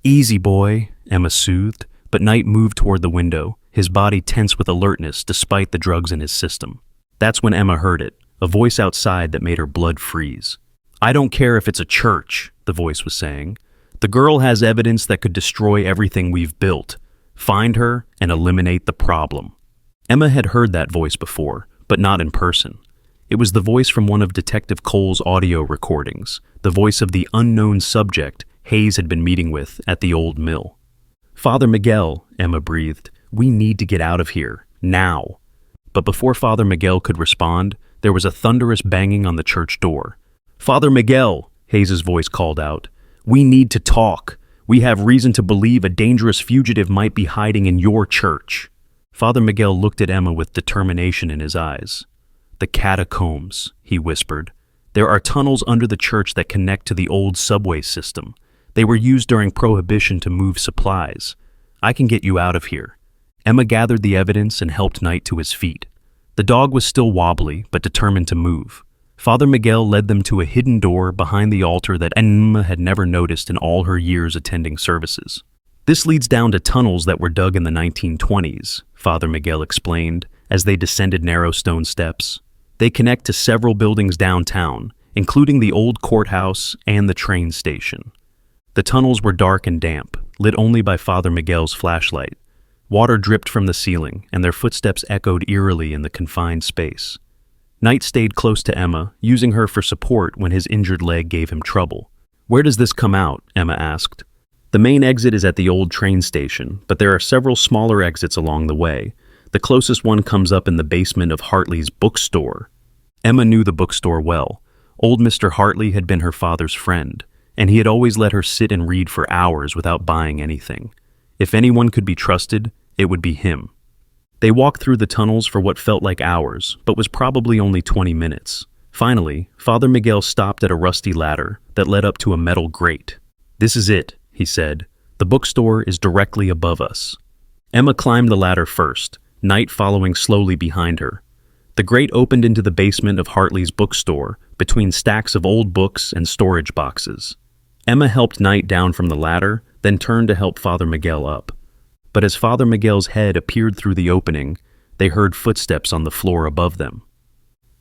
"Easy, boy," Emma soothed, but Knight moved toward the window, his body tense with alertness despite the drugs in his system. That's when Emma heard it, a voice outside that made her blood freeze. "I don't care if it's a church," the voice was saying. "The girl has evidence that could destroy everything we've built. Find her and eliminate the problem." Emma had heard that voice before, but not in person. It was the voice from one of Detective Cole's audio recordings, the voice of the unknown subject Hayes had been meeting with at the old mill. "Father Miguel," Emma breathed, "we need to get out of here, now." But before Father Miguel could respond, there was a thunderous banging on the church door. "Father Miguel," Hayes's voice called out, "we need to talk. We have reason to believe a dangerous fugitive might be hiding in your church." Father Miguel looked at Emma with determination in his eyes. "The catacombs," he whispered. "There are tunnels under the church that connect to the old subway system. They were used during Prohibition to move supplies. I can get you out of here." Emma gathered the evidence and helped Knight to his feet. The dog was still wobbly, but determined to move. Father Miguel led them to a hidden door behind the altar that Emma had never noticed in all her years attending services. "This leads down to tunnels that were dug in the 1920s, Father Miguel explained, as they descended narrow stone steps. "They connect to several buildings downtown, including the old courthouse and the train station." The tunnels were dark and damp, lit only by Father Miguel's flashlight. Water dripped from the ceiling, and their footsteps echoed eerily in the confined space. Knight stayed close to Emma, using her for support when his injured leg gave him trouble. "Where does this come out?" Emma asked. "The main exit is at the old train station, but there are several smaller exits along the way. The closest one comes up in the basement of Hartley's bookstore." Emma knew the bookstore well. Old Mr. Hartley had been her father's friend, and he had always let her sit and read for hours without buying anything. If anyone could be trusted, it would be him. They walked through the tunnels for what felt like hours, but was probably only 20 minutes. Finally, Father Miguel stopped at a rusty ladder that led up to a metal grate. "This is it," he said. "The bookstore is directly above us." Emma climbed the ladder first, Knight following slowly behind her. The grate opened into the basement of Hartley's bookstore, between stacks of old books and storage boxes. Emma helped Knight down from the ladder, then turned to help Father Miguel up. But as Father Miguel's head appeared through the opening, they heard footsteps on the floor above them.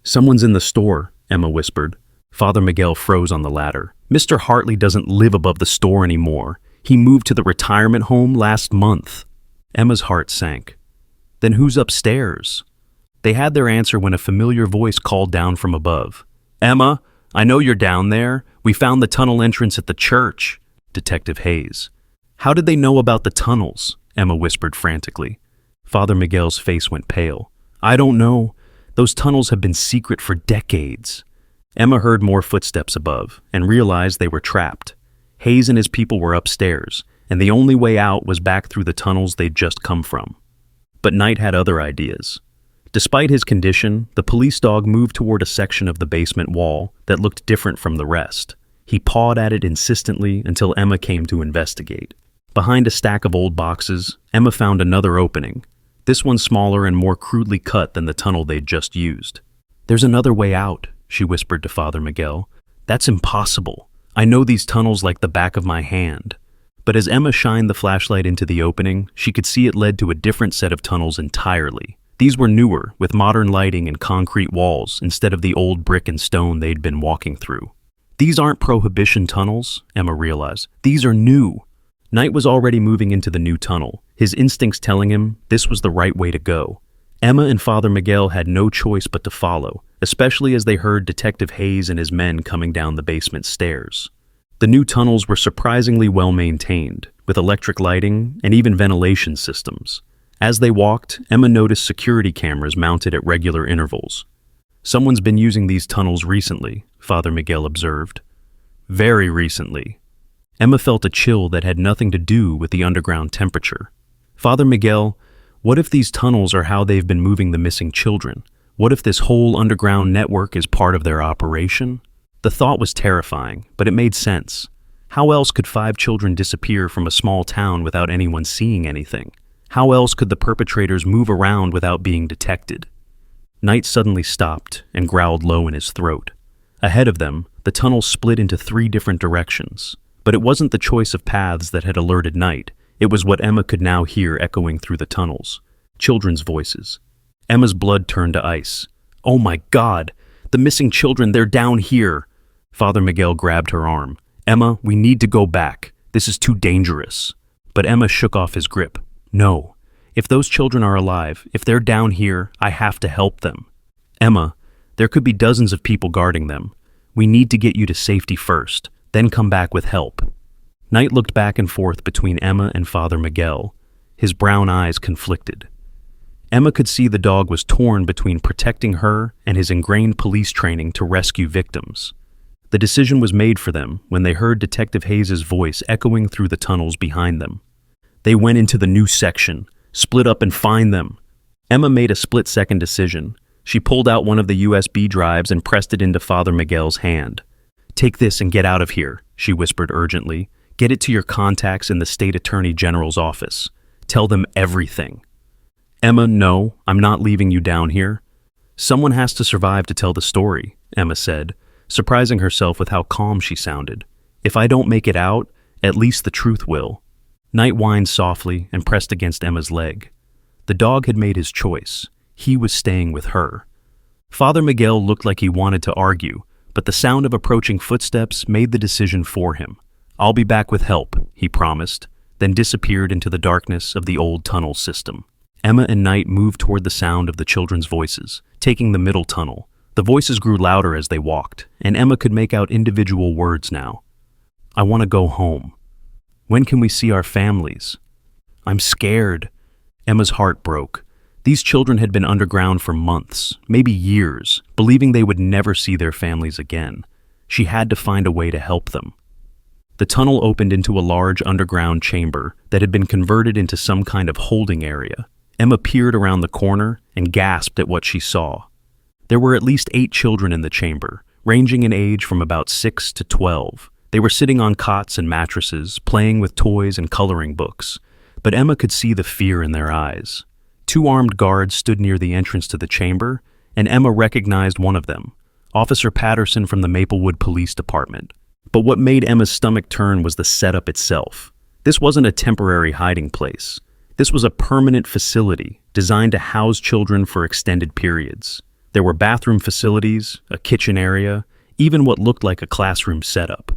"Someone's in the store," Emma whispered. Father Miguel froze on the ladder. "Mr. Hartley doesn't live above the store anymore. He moved to the retirement home last month." Emma's heart sank. "Then who's upstairs?" They had their answer when a familiar voice called down from above. "Emma, I know you're down there. We found the tunnel entrance at the church." Detective Hayes. "How did they know about the tunnels?" Emma whispered frantically. Father Miguel's face went pale. "I don't know. Those tunnels have been secret for decades." Emma heard more footsteps above and realized they were trapped. Hayes and his people were upstairs, and the only way out was back through the tunnels they'd just come from. But Knight had other ideas. Despite his condition, the police dog moved toward a section of the basement wall that looked different from the rest. He pawed at it insistently until Emma came to investigate. Behind a stack of old boxes, Emma found another opening, this one smaller and more crudely cut than the tunnel they'd just used. "There's another way out," she whispered to Father Miguel. "That's impossible. I know these tunnels like the back of my hand." But as Emma shined the flashlight into the opening, she could see it led to a different set of tunnels entirely. These were newer, with modern lighting and concrete walls instead of the old brick and stone they'd been walking through. "These aren't Prohibition tunnels," Emma realized. "These are new." Knight was already moving into the new tunnel, his instincts telling him this was the right way to go. Emma and Father Miguel had no choice but to follow, especially as they heard Detective Hayes and his men coming down the basement stairs. The new tunnels were surprisingly well maintained, with electric lighting and even ventilation systems. As they walked, Emma noticed security cameras mounted at regular intervals. "Someone's been using these tunnels recently," Father Miguel observed. "Very recently." Emma felt a chill that had nothing to do with the underground temperature. "Father Miguel, what if these tunnels are how they've been moving the missing children? What if this whole underground network is part of their operation?" The thought was terrifying, but it made sense. How else could 5 children disappear from a small town without anyone seeing anything? How else could the perpetrators move around without being detected? Knight suddenly stopped and growled low in his throat. Ahead of them, the tunnel split into 3 different directions. But it wasn't the choice of paths that had alerted Knight. It was what Emma could now hear echoing through the tunnels. Children's voices. Emma's blood turned to ice. "Oh my God! The missing children, they're down here!" Father Miguel grabbed her arm. "Emma, we need to go back. This is too dangerous." But Emma shook off his grip. "No. If those children are alive, if they're down here, I have to help them." "Emma, there could be dozens of people guarding them. We need to get you to safety first, then come back with help." Knight looked back and forth between Emma and Father Miguel, his brown eyes conflicted. Emma could see the dog was torn between protecting her and his ingrained police training to rescue victims. The decision was made for them when they heard Detective Hayes' voice echoing through the tunnels behind them. They went into the new section. Split up and find them. Emma made a split-second decision. She pulled out one of the USB drives and pressed it into Father Miguel's hand. "Take this and get out of here," she whispered urgently. "Get it to your contacts in the State Attorney General's office. Tell them everything." "Emma, no, I'm not leaving you down here." "Someone has to survive to tell the story," Emma said, surprising herself with how calm she sounded. "If I don't make it out, at least the truth will." Knight whined softly and pressed against Emma's leg. The dog had made his choice. He was staying with her. Father Miguel looked like he wanted to argue, but the sound of approaching footsteps made the decision for him. "I'll be back with help," he promised, then disappeared into the darkness of the old tunnel system. Emma and Knight moved toward the sound of the children's voices, taking the middle tunnel. The voices grew louder as they walked, and Emma could make out individual words now. "I want to go home. When can we see our families? I'm scared." Emma's heart broke. These children had been underground for months, maybe years, believing they would never see their families again. She had to find a way to help them. The tunnel opened into a large underground chamber that had been converted into some kind of holding area. Emma peered around the corner and gasped at what she saw. There were at least 8 children in the chamber, ranging in age from about 6 to 12. They were sitting on cots and mattresses, playing with toys and coloring books, but Emma could see the fear in their eyes. 2 armed guards stood near the entrance to the chamber, and Emma recognized one of them, Officer Patterson from the Maplewood Police Department. But what made Emma's stomach turn was the setup itself. This wasn't a temporary hiding place. This was a permanent facility designed to house children for extended periods. There were bathroom facilities, a kitchen area, even what looked like a classroom setup.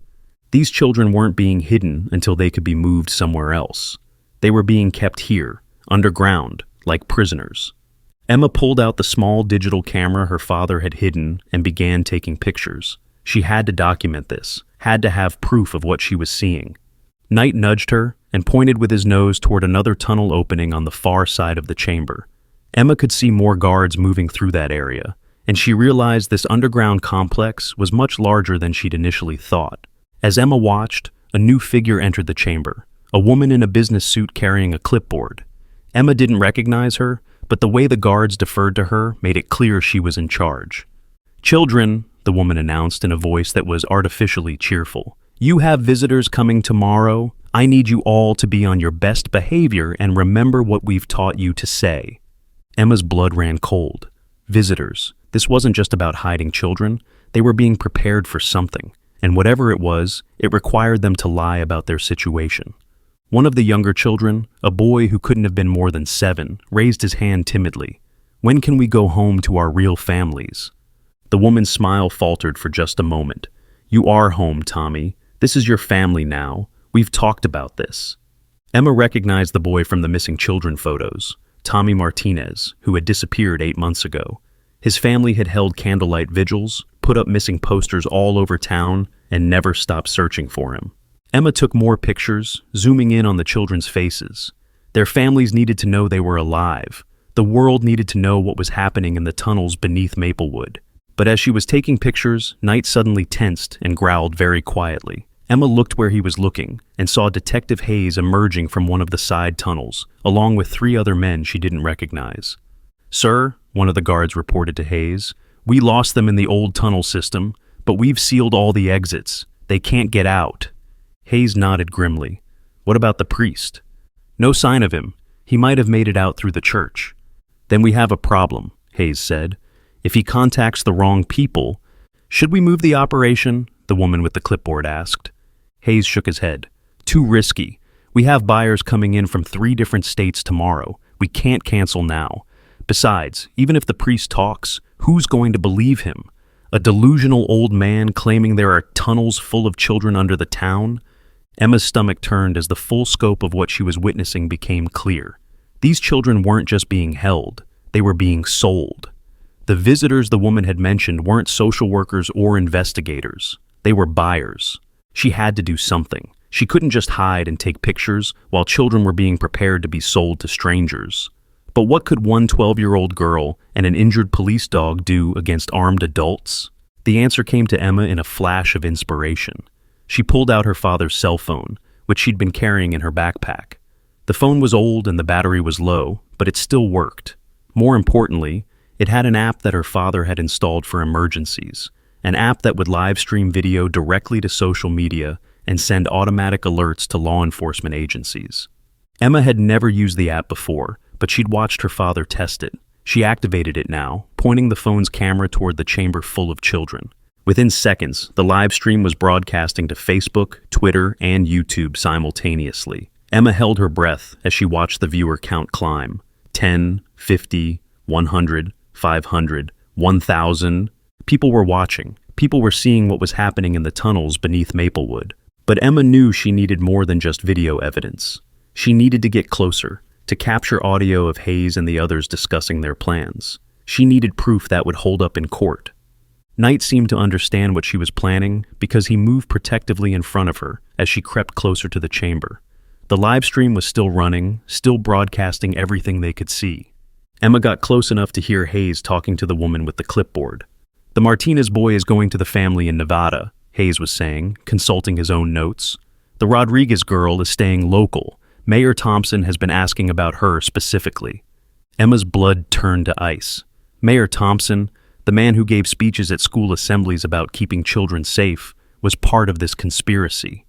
These children weren't being hidden until they could be moved somewhere else. They were being kept here, underground, like prisoners. Emma pulled out the small digital camera her father had hidden and began taking pictures. She had to document this, had to have proof of what she was seeing. Knight nudged her and pointed with his nose toward another tunnel opening on the far side of the chamber. Emma could see more guards moving through that area, and she realized this underground complex was much larger than she'd initially thought. As Emma watched, a new figure entered the chamber, a woman in a business suit carrying a clipboard. Emma didn't recognize her, but the way the guards deferred to her made it clear she was in charge. "Children," the woman announced in a voice that was artificially cheerful, "you have visitors coming tomorrow. I need you all to be on your best behavior and remember what we've taught you to say." Emma's blood ran cold. Visitors. This wasn't just about hiding children. They were being prepared for something. And whatever it was, it required them to lie about their situation. One of the younger children, a boy who couldn't have been more than 7, raised his hand timidly. "When can we go home to our real families?" The woman's smile faltered for just a moment. "You are home, Tommy. This is your family now. We've talked about this." Emma recognized the boy from the missing children photos, Tommy Martinez, who had disappeared 8 months ago. His family had held candlelight vigils, put up missing posters all over town, and never stopped searching for him. Emma took more pictures, zooming in on the children's faces. Their families needed to know they were alive. The world needed to know what was happening in the tunnels beneath Maplewood. But as she was taking pictures, Knight suddenly tensed and growled very quietly. Emma looked where he was looking and saw Detective Hayes emerging from one of the side tunnels, along with 3 other men she didn't recognize. "Sir," one of the guards reported to Hayes, "we lost them in the old tunnel system, but we've sealed all the exits. They can't get out." Hayes nodded grimly. "What about the priest?" "No sign of him. He might have made it out through the church." "Then we have a problem," Hayes said. "If he contacts the wrong people..." "Should we move the operation?" the woman with the clipboard asked. Hayes shook his head. "Too risky. We have buyers coming in from 3 different states tomorrow. We can't cancel now. Besides, even if the priest talks, who's going to believe him? A delusional old man claiming there are tunnels full of children under the town?" Emma's stomach turned as the full scope of what she was witnessing became clear. These children weren't just being held, they were being sold. The visitors the woman had mentioned weren't social workers or investigators. They were buyers. She had to do something. She couldn't just hide and take pictures while children were being prepared to be sold to strangers. But what could one 12-year-old girl and an injured police dog do against armed adults? The answer came to Emma in a flash of inspiration. She pulled out her father's cell phone, which she'd been carrying in her backpack. The phone was old and the battery was low, but it still worked. More importantly, it had an app that her father had installed for emergencies, an app that would live stream video directly to social media and send automatic alerts to law enforcement agencies. Emma had never used the app before, but she'd watched her father test it. She activated it now, pointing the phone's camera toward the chamber full of children. Within seconds, the live stream was broadcasting to Facebook, Twitter, and YouTube simultaneously. Emma held her breath as she watched the viewer count climb. 10, 50, 100, 500, 1,000. People were watching. People were seeing what was happening in the tunnels beneath Maplewood. But Emma knew she needed more than just video evidence. She needed to get closer, to capture audio of Hayes and the others discussing their plans. She needed proof that would hold up in court. Knight seemed to understand what she was planning because he moved protectively in front of her as she crept closer to the chamber. The live stream was still running, still broadcasting everything they could see. Emma got close enough to hear Hayes talking to the woman with the clipboard. "The Martinez boy is going to the family in Nevada," Hayes was saying, consulting his own notes. "The Rodriguez girl is staying local. Mayor Thompson has been asking about her specifically." Emma's blood turned to ice. Mayor Thompson, the man who gave speeches at school assemblies about keeping children safe, was part of this conspiracy.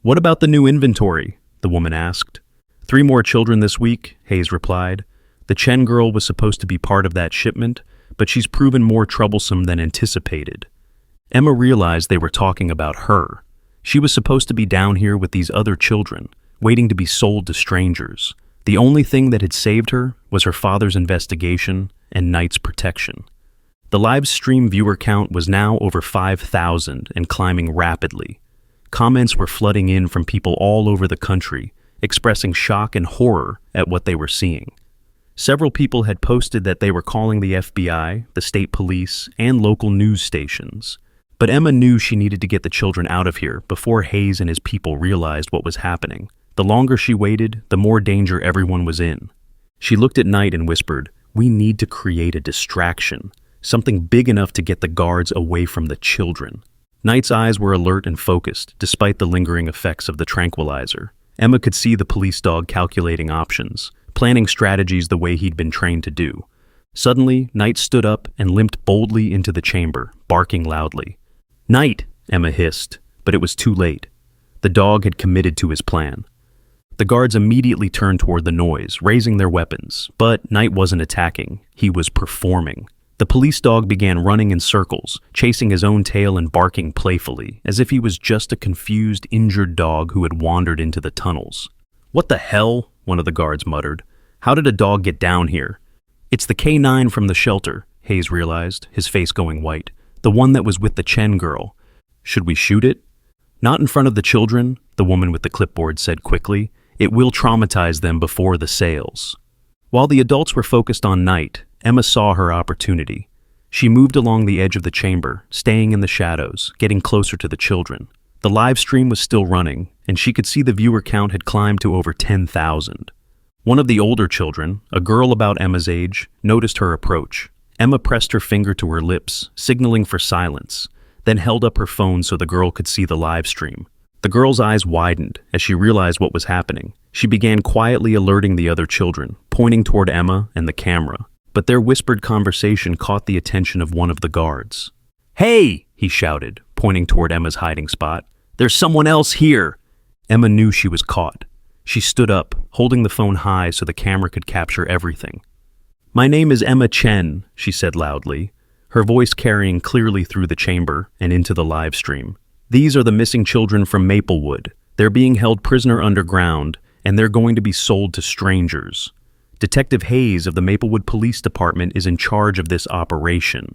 "What about the new inventory?" the woman asked. 3 more children this week," Hayes replied. "The Chen girl was supposed to be part of that shipment, but she's proven more troublesome than anticipated." Emma realized they were talking about her. She was supposed to be down here with these other children, waiting to be sold to strangers. The only thing that had saved her was her father's investigation and Knight's protection. The live stream viewer count was now over 5,000 and climbing rapidly. Comments were flooding in from people all over the country, expressing shock and horror at what they were seeing. Several people had posted that they were calling the FBI, the state police, and local news stations. But Emma knew she needed to get the children out of here before Hayes and his people realized what was happening. The longer she waited, the more danger everyone was in. She looked at Knight and whispered, "We need to create a distraction, something big enough to get the guards away from the children." Knight's eyes were alert and focused, despite the lingering effects of the tranquilizer. Emma could see the police dog calculating options, planning strategies the way he'd been trained to do. Suddenly, Knight stood up and limped boldly into the chamber, barking loudly. "Knight!" Emma hissed, but it was too late. The dog had committed to his plan. The guards immediately turned toward the noise, raising their weapons, but Knight wasn't attacking, he was performing. The police dog began running in circles, chasing his own tail and barking playfully, as if he was just a confused, injured dog who had wandered into the tunnels. "What the hell?" one of the guards muttered. "How did a dog get down here?" "It's the K9 from the shelter," Hayes realized, his face going white. "The one that was with the Chen girl. Should we shoot it?" "Not in front of the children," the woman with the clipboard said quickly. "It will traumatize them before the sales." While the adults were focused on Knight, Emma saw her opportunity. She moved along the edge of the chamber, staying in the shadows, getting closer to the children. The live stream was still running, and she could see the viewer count had climbed to over 10,000. One of the older children, a girl about Emma's age, noticed her approach. Emma pressed her finger to her lips, signaling for silence, then held up her phone so the girl could see the live stream. The girl's eyes widened as she realized what was happening. She began quietly alerting the other children, pointing toward Emma and the camera. But their whispered conversation caught the attention of one of the guards. "Hey!" he shouted, pointing toward Emma's hiding spot. "There's someone else here!" Emma knew she was caught. She stood up, holding the phone high so the camera could capture everything. "My name is Emma Chen," she said loudly, her voice carrying clearly through the chamber and into the live stream. "These are the missing children from Maplewood. They're being held prisoner underground, and they're going to be sold to strangers. Detective Hayes of the Maplewood Police Department is in charge of this operation."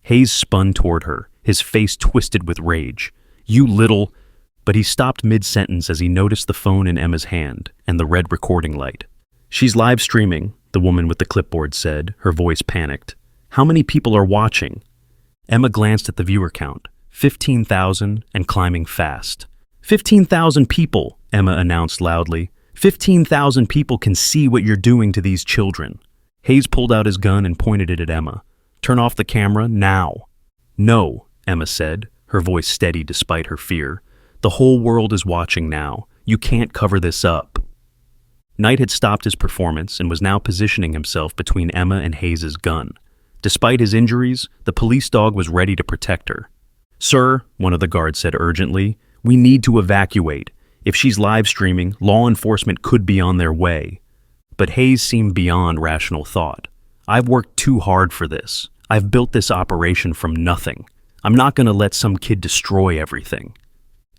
Hayes spun toward her, his face twisted with rage. "You little—" But he stopped mid-sentence as he noticed the phone in Emma's hand and the red recording light. "She's live streaming," the woman with the clipboard said, her voice panicked. "How many people are watching?" Emma glanced at the viewer count, 15,000 and climbing fast. 15,000 people, Emma announced loudly. 15,000 people can see what you're doing to these children. Hayes pulled out his gun and pointed it at Emma. Turn off the camera now. No, Emma said, her voice steady despite her fear. The whole world is watching now. You can't cover this up. Knight had stopped his performance and was now positioning himself between Emma and Hayes's gun. Despite his injuries, the police dog was ready to protect her. Sir, one of the guards said urgently, we need to evacuate. If she's live streaming, law enforcement could be on their way. But Hayes seemed beyond rational thought. I've worked too hard for this. I've built this operation from nothing. I'm not going to let some kid destroy everything.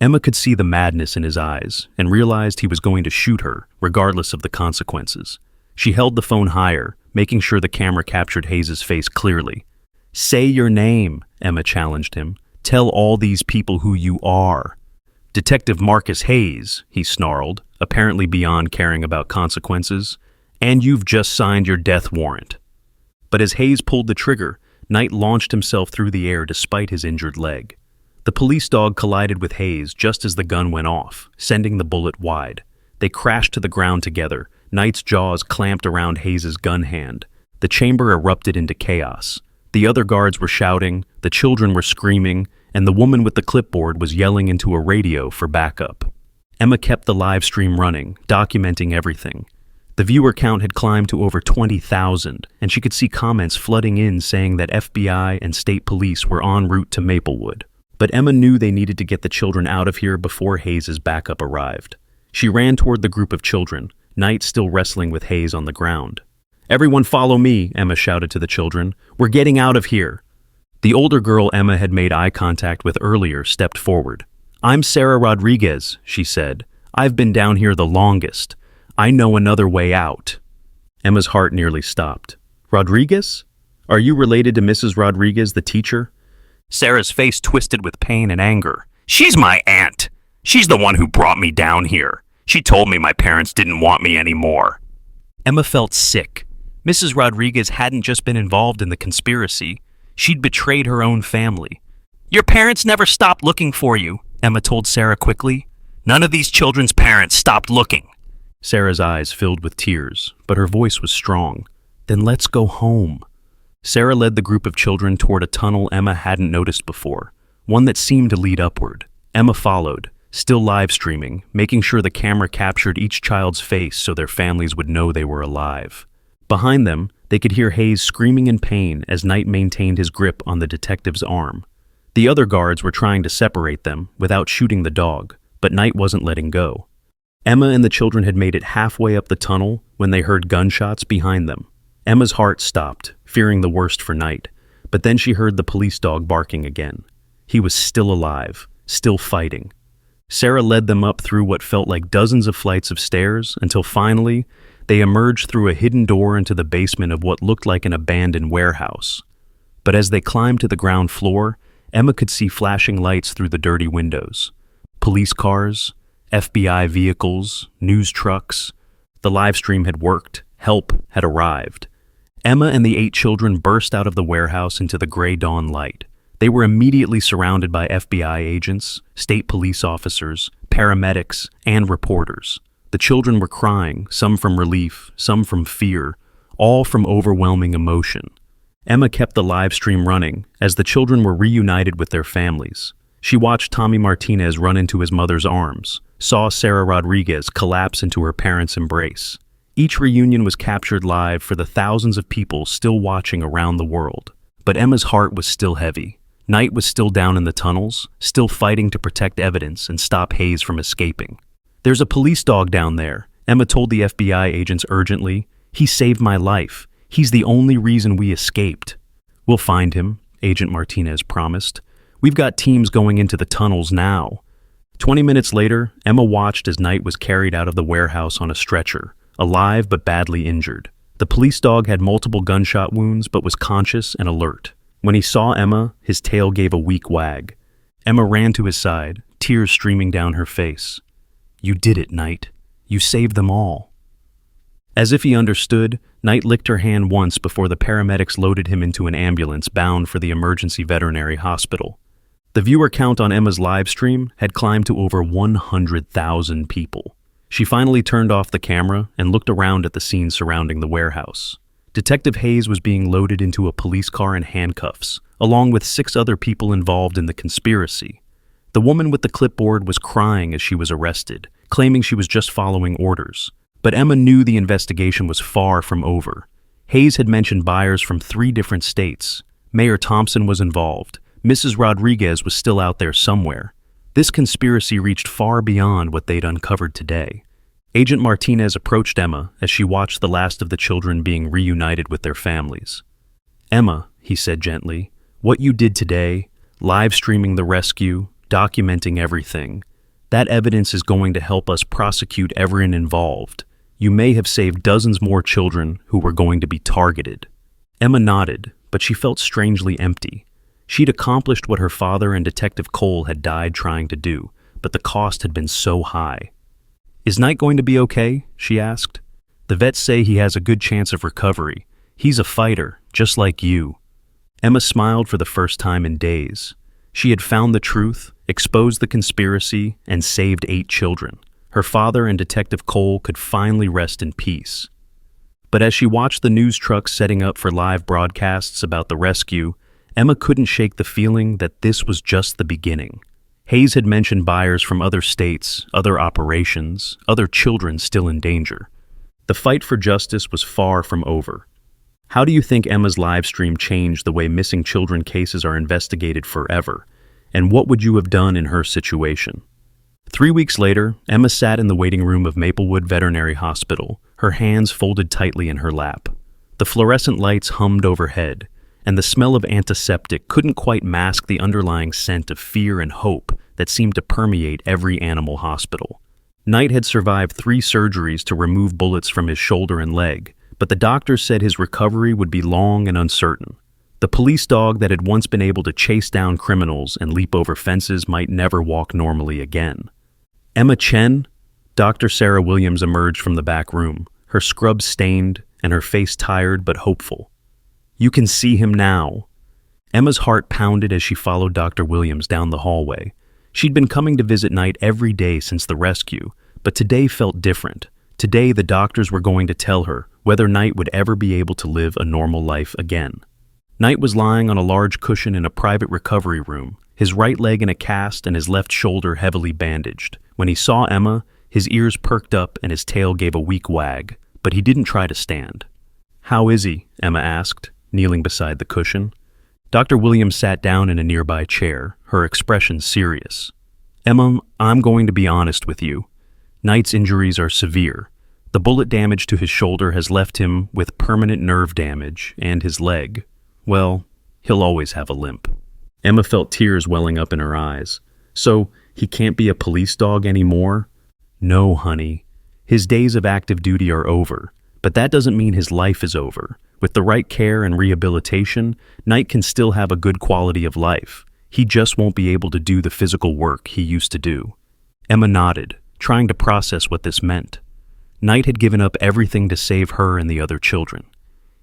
Emma could see the madness in his eyes and realized he was going to shoot her, regardless of the consequences. She held the phone higher, making sure the camera captured Hayes's face clearly. Say your name, Emma challenged him. Tell all these people who you are. Detective Marcus Hayes, he snarled, apparently beyond caring about consequences. And you've just signed your death warrant. But as Hayes pulled the trigger, Knight launched himself through the air despite his injured leg. The police dog collided with Hayes just as the gun went off, sending the bullet wide. They crashed to the ground together, Knight's jaws clamped around Hayes's gun hand. The chamber erupted into chaos. The other guards were shouting, the children were screaming, and the woman with the clipboard was yelling into a radio for backup. Emma kept the live stream running, documenting everything. The viewer count had climbed to over 20,000, and she could see comments flooding in saying that FBI and state police were en route to Maplewood. But Emma knew they needed to get the children out of here before Hayes's backup arrived. She ran toward the group of children, Knight still wrestling with Hayes on the ground. Everyone follow me, Emma shouted to the children. We're getting out of here. The older girl Emma had made eye contact with earlier stepped forward. I'm Sarah Rodriguez, she said. I've been down here the longest. I know another way out. Emma's heart nearly stopped. Rodriguez? Are you related to Mrs. Rodriguez, the teacher? Sarah's face twisted with pain and anger. She's my aunt. She's the one who brought me down here. She told me my parents didn't want me anymore. Emma felt sick. Mrs. Rodriguez hadn't just been involved in the conspiracy. She'd betrayed her own family. Your parents never stopped looking for you, Emma told Sarah quickly. None of these children's parents stopped looking. Sarah's eyes filled with tears, but her voice was strong. Then let's go home. Sarah led the group of children toward a tunnel Emma hadn't noticed before, one that seemed to lead upward. Emma followed, still live streaming, making sure the camera captured each child's face so their families would know they were alive. Behind them, they could hear Hayes screaming in pain as Knight maintained his grip on the detective's arm. The other guards were trying to separate them without shooting the dog, but Knight wasn't letting go. Emma and the children had made it halfway up the tunnel when they heard gunshots behind them. Emma's heart stopped, fearing the worst for Knight, but then she heard the police dog barking again. He was still alive, still fighting. Sarah led them up through what felt like dozens of flights of stairs until finally they emerged through a hidden door into the basement of what looked like an abandoned warehouse. But as they climbed to the ground floor, Emma could see flashing lights through the dirty windows. Police cars, FBI vehicles, news trucks. The live stream had worked. Help had arrived. Emma and the 8 children burst out of the warehouse into the gray dawn light. They were immediately surrounded by FBI agents, state police officers, paramedics, and reporters. The children were crying, some from relief, some from fear, all from overwhelming emotion. Emma kept the live stream running as the children were reunited with their families. She watched Tommy Martinez run into his mother's arms, saw Sarah Rodriguez collapse into her parents' embrace. Each reunion was captured live for the thousands of people still watching around the world. But Emma's heart was still heavy. Knight was still down in the tunnels, still fighting to protect evidence and stop Hayes from escaping. There's a police dog down there, Emma told the FBI agents urgently. He saved my life. He's the only reason we escaped. We'll find him, Agent Martinez promised. We've got teams going into the tunnels now. 20 minutes later, Emma watched as Knight was carried out of the warehouse on a stretcher, alive but badly injured. The police dog had multiple gunshot wounds but was conscious and alert. When he saw Emma, his tail gave a weak wag. Emma ran to his side, tears streaming down her face. You did it, Knight. You saved them all. As if he understood, Knight licked her hand once before the paramedics loaded him into an ambulance bound for the emergency veterinary hospital. The viewer count on Emma's live stream had climbed to over 100,000 people. She finally turned off the camera and looked around at the scene surrounding the warehouse. Detective Hayes was being loaded into a police car in handcuffs, along with 6 other people involved in the conspiracy. The woman with the clipboard was crying as she was arrested, claiming she was just following orders. But Emma knew the investigation was far from over. Hayes had mentioned buyers from 3 different states. Mayor Thompson was involved. Mrs. Rodriguez was still out there somewhere. This conspiracy reached far beyond what they'd uncovered today. Agent Martinez approached Emma as she watched the last of the children being reunited with their families. "Emma," he said gently, "what you did today, live streaming the rescue, documenting everything, that evidence is going to help us prosecute everyone involved. You may have saved dozens more children who were going to be targeted." Emma nodded, but she felt strangely empty. She'd accomplished what her father and Detective Cole had died trying to do, but the cost had been so high. "Is Knight going to be okay?" she asked. "The vets say he has a good chance of recovery. He's a fighter, just like you." Emma smiled for the first time in days. She had found the truth, exposed the conspiracy, and saved 8 children. Her father and Detective Cole could finally rest in peace. But as she watched the news trucks setting up for live broadcasts about the rescue, Emma couldn't shake the feeling that this was just the beginning. Hayes had mentioned buyers from other states, other operations, other children still in danger. The fight for justice was far from over. How do you think Emma's live stream changed the way missing children cases are investigated forever? And what would you have done in her situation? 3 weeks later, Emma sat in the waiting room of Maplewood Veterinary Hospital, her hands folded tightly in her lap. The fluorescent lights hummed overhead, and the smell of antiseptic couldn't quite mask the underlying scent of fear and hope that seemed to permeate every animal hospital. Knight had survived 3 surgeries to remove bullets from his shoulder and leg, but the doctors said his recovery would be long and uncertain. The police dog that had once been able to chase down criminals and leap over fences might never walk normally again. "Emma Chen?" Dr. Sarah Williams emerged from the back room, her scrubs stained and her face tired but hopeful. "You can see him now." Emma's heart pounded as she followed Dr. Williams down the hallway. She'd been coming to visit Knight every day since the rescue, but today felt different. Today the doctors were going to tell her whether Knight would ever be able to live a normal life again. Knight was lying on a large cushion in a private recovery room, his right leg in a cast and his left shoulder heavily bandaged. When he saw Emma, his ears perked up and his tail gave a weak wag, but he didn't try to stand. "How is he?" Emma asked, kneeling beside the cushion. Dr. Williams sat down in a nearby chair, her expression serious. "Emma, I'm going to be honest with you. Knight's injuries are severe. The bullet damage to his shoulder has left him with permanent nerve damage, and his leg, well, he'll always have a limp." Emma felt tears welling up in her eyes. "So, he can't be a police dog anymore?" "No, honey. His days of active duty are over, but that doesn't mean his life is over. With the right care and rehabilitation, Knight can still have a good quality of life. He just won't be able to do the physical work he used to do." Emma nodded, trying to process what this meant. Knight had given up everything to save her and the other children.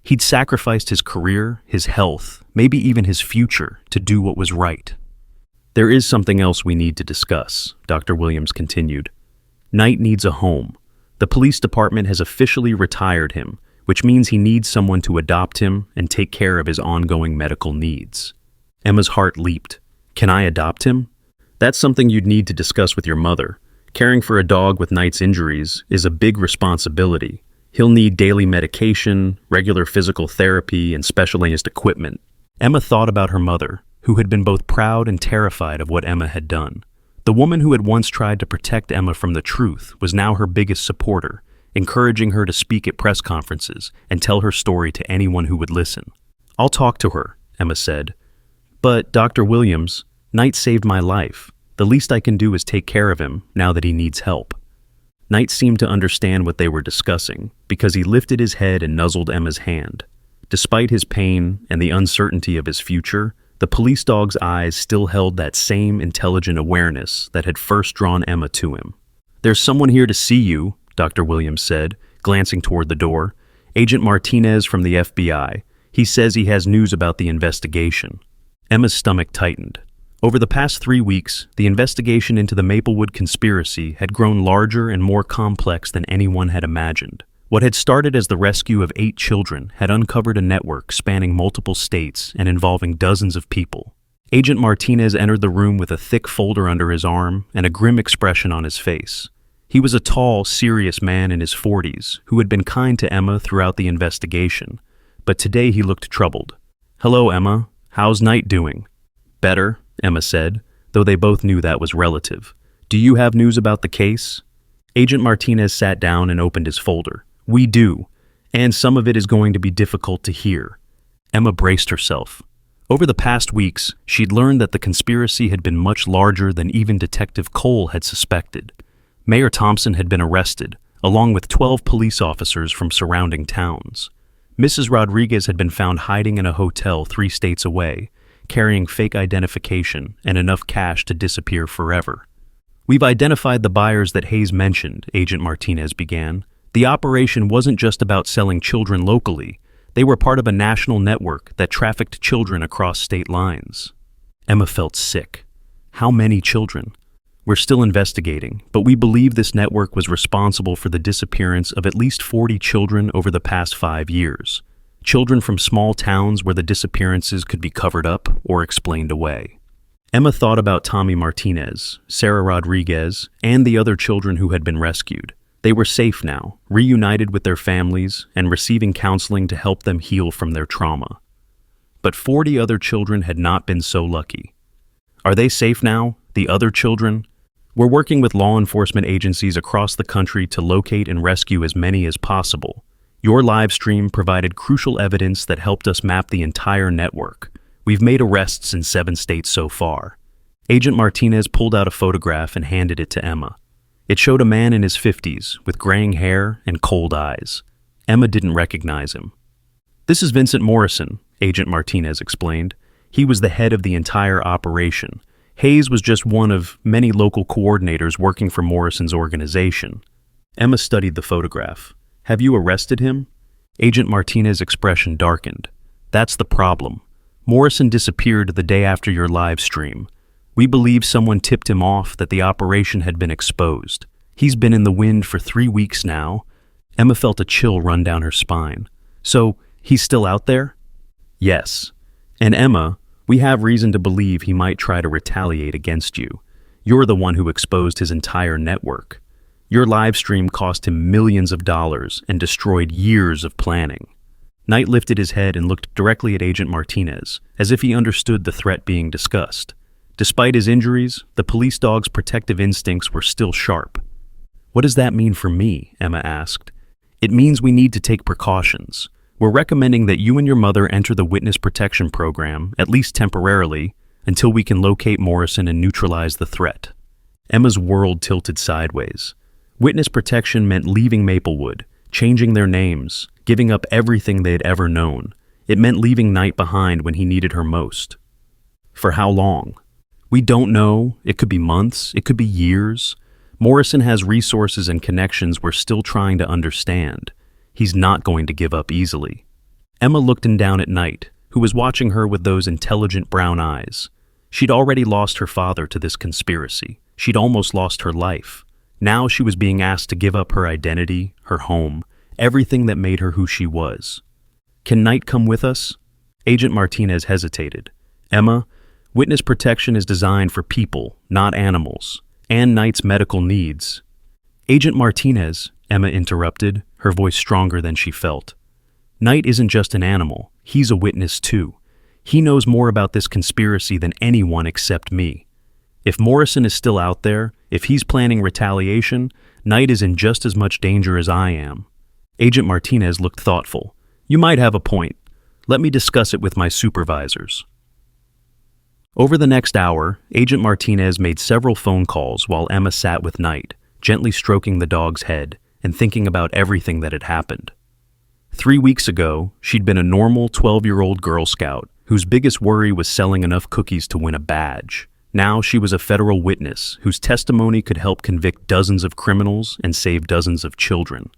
He'd sacrificed his career, his health, maybe even his future to do what was right. "There is something else we need to discuss," Dr. Williams continued. "Knight needs a home. The police department has officially retired him, which means he needs someone to adopt him and take care of his ongoing medical needs." Emma's heart leaped. "Can I adopt him?" "That's something you'd need to discuss with your mother. Caring for a dog with Knight's injuries is a big responsibility. He'll need daily medication, regular physical therapy, and specialized equipment." Emma thought about her mother, who had been both proud and terrified of what Emma had done. The woman who had once tried to protect Emma from the truth was now her biggest supporter, encouraging her to speak at press conferences and tell her story to anyone who would listen. "I'll talk to her," Emma said. "But, Dr. Williams, Knight saved my life. The least I can do is take care of him now that he needs help." Knight seemed to understand what they were discussing because he lifted his head and nuzzled Emma's hand. Despite his pain and the uncertainty of his future, the police dog's eyes still held that same intelligent awareness that had first drawn Emma to him. "There's someone here to see you," Dr. Williams said, glancing toward the door. "Agent Martinez from the FBI. He says he has news about the investigation." Emma's stomach tightened. Over the past 3 weeks, the investigation into the Maplewood conspiracy had grown larger and more complex than anyone had imagined. What had started as the rescue of 8 children had uncovered a network spanning multiple states and involving dozens of people. Agent Martinez entered the room with a thick folder under his arm and a grim expression on his face. He was a tall, serious man in his 40s who had been kind to Emma throughout the investigation, but today he looked troubled. "Hello, Emma. How's Knight doing?" "Better," Emma said, though they both knew that was relative. "Do you have news about the case?" Agent Martinez sat down and opened his folder. "We do, and some of it is going to be difficult to hear." Emma braced herself. Over the past weeks, she'd learned that the conspiracy had been much larger than even Detective Cole had suspected. Mayor Thompson had been arrested, along with 12 police officers from surrounding towns. Mrs. Rodriguez had been found hiding in a hotel 3 states away, carrying fake identification and enough cash to disappear forever. "We've identified the buyers that Hayes mentioned," Agent Martinez began. "The operation wasn't just about selling children locally. They were part of a national network that trafficked children across state lines." Emma felt sick. How many children? "We're still investigating, but we believe this network was responsible for the disappearance of at least 40 children over the past 5 years. Children from small towns where the disappearances could be covered up or explained away." Emma thought about Tommy Martinez, Sarah Rodriguez, and the other children who had been rescued. They were safe now, reunited with their families and receiving counseling to help them heal from their trauma. But 40 other children had not been so lucky. "Are they safe now, the other children?" "We're working with law enforcement agencies across the country to locate and rescue as many as possible. Your live stream provided crucial evidence that helped us map the entire network. We've made arrests in 7 states so far." Agent Martinez pulled out a photograph and handed it to Emma. It showed a man in his 50s with graying hair and cold eyes. Emma didn't recognize him. "This is Vincent Morrison," Agent Martinez explained. "He was the head of the entire operation. Hayes was just one of many local coordinators working for Morrison's organization." Emma studied the photograph. "Have you arrested him?" Agent Martinez's expression darkened. "That's the problem. Morrison disappeared the day after your live stream. We believe someone tipped him off that the operation had been exposed. He's been in the wind for 3 weeks now." Emma felt a chill run down her spine. "So, he's still out there?" "Yes. And Emma, we have reason to believe he might try to retaliate against you. You're the one who exposed his entire network. Your live stream cost him millions of dollars and destroyed years of planning." Knight lifted his head and looked directly at Agent Martinez, as if he understood the threat being discussed. Despite his injuries, the police dog's protective instincts were still sharp. "What does that mean for me?" Emma asked. "It means we need to take precautions. We're recommending that you and your mother enter the witness protection program, at least temporarily, until we can locate Morrison and neutralize the threat." Emma's world tilted sideways. Witness protection meant leaving Maplewood, changing their names, giving up everything they had ever known. It meant leaving Knight behind when he needed her most. For how long? "We don't know. It could be months. It could be years. Morrison has resources and connections we're still trying to understand. He's not going to give up easily." Emma looked down at Knight, who was watching her with those intelligent brown eyes. She'd already lost her father to this conspiracy. She'd almost lost her life. Now she was being asked to give up her identity, her home, everything that made her who she was. "Can Knight come with us?" Agent Martinez hesitated. "Emma, witness protection is designed for people, not animals, and Knight's medical needs." "Agent Martinez," Emma interrupted, her voice stronger than she felt. "Knight isn't just an animal, he's a witness too. He knows more about this conspiracy than anyone except me. If Morrison is still out there, if he's planning retaliation, Knight is in just as much danger as I am." Agent Martinez looked thoughtful. "You might have a point. Let me discuss it with my supervisors." Over the next hour, Agent Martinez made several phone calls while Emma sat with Knight, gently stroking the dog's head and thinking about everything that had happened. 3 weeks ago, she'd been a normal 12-year-old Girl Scout whose biggest worry was selling enough cookies to win a badge. Now she was a federal witness whose testimony could help convict dozens of criminals and save dozens of children.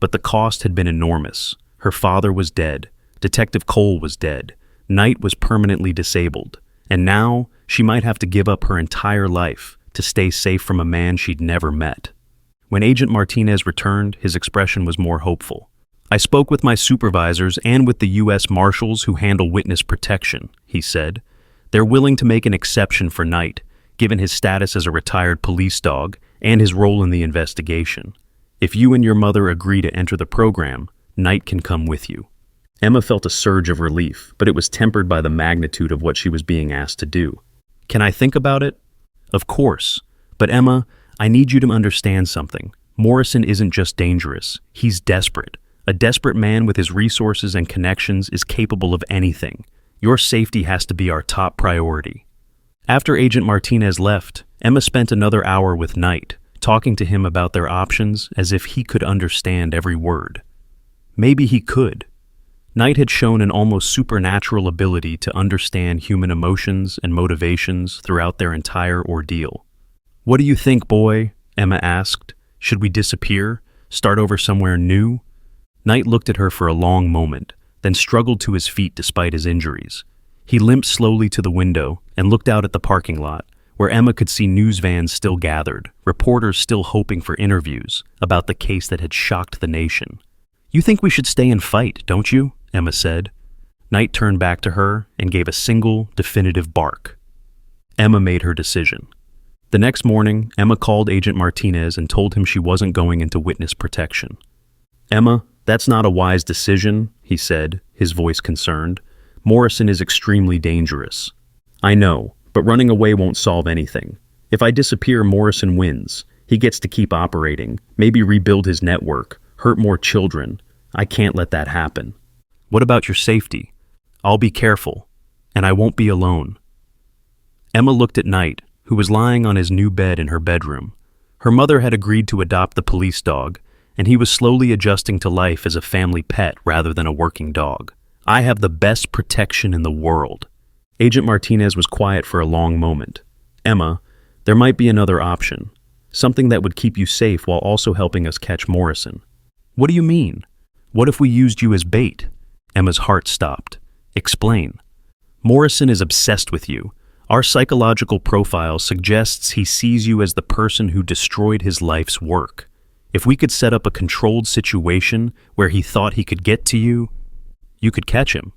But the cost had been enormous. Her father was dead. Detective Cole was dead. Knight was permanently disabled. And now, she might have to give up her entire life to stay safe from a man she'd never met. When Agent Martinez returned, his expression was more hopeful. "I spoke with my supervisors and with the U.S. Marshals who handle witness protection," he said. "They're willing to make an exception for Knight, given his status as a retired police dog and his role in the investigation. If you and your mother agree to enter the program, Knight can come with you." Emma felt a surge of relief, but it was tempered by the magnitude of what she was being asked to do. "Can I think about it?" "Of course. But Emma, I need you to understand something. Morrison isn't just dangerous. He's desperate. A desperate man with his resources and connections is capable of anything. Your safety has to be our top priority." After Agent Martinez left, Emma spent another hour with Knight, talking to him about their options as if he could understand every word. Maybe he could. Knight had shown an almost supernatural ability to understand human emotions and motivations throughout their entire ordeal. "What do you think, boy?" Emma asked. "Should we disappear? Start over somewhere new?" Knight looked at her for a long moment, then struggled to his feet despite his injuries. He limped slowly to the window and looked out at the parking lot, where Emma could see news vans still gathered, reporters still hoping for interviews about the case that had shocked the nation. "You think we should stay and fight, don't you?" Emma said. Knight turned back to her and gave a single, definitive bark. Emma made her decision. The next morning, Emma called Agent Martinez and told him she wasn't going into witness protection. "Emma, that's not a wise decision," he said, his voice concerned. "Morrison is extremely dangerous." "I know, but running away won't solve anything. If I disappear, Morrison wins. He gets to keep operating, maybe rebuild his network, hurt more children. I can't let that happen." "What about your safety?" "I'll be careful, and I won't be alone." Emma looked at Knight, who was lying on his new bed in her bedroom. Her mother had agreed to adopt the police dog, and he was slowly adjusting to life as a family pet rather than a working dog. "I have the best protection in the world." Agent Martinez was quiet for a long moment. "Emma, there might be another option, something that would keep you safe while also helping us catch Morrison." "What do you mean? What if we used you as bait?" Emma's heart stopped. "Explain." "Morrison is obsessed with you. Our psychological profile suggests he sees you as the person who destroyed his life's work. If we could set up a controlled situation where he thought he could get to you, you could catch him."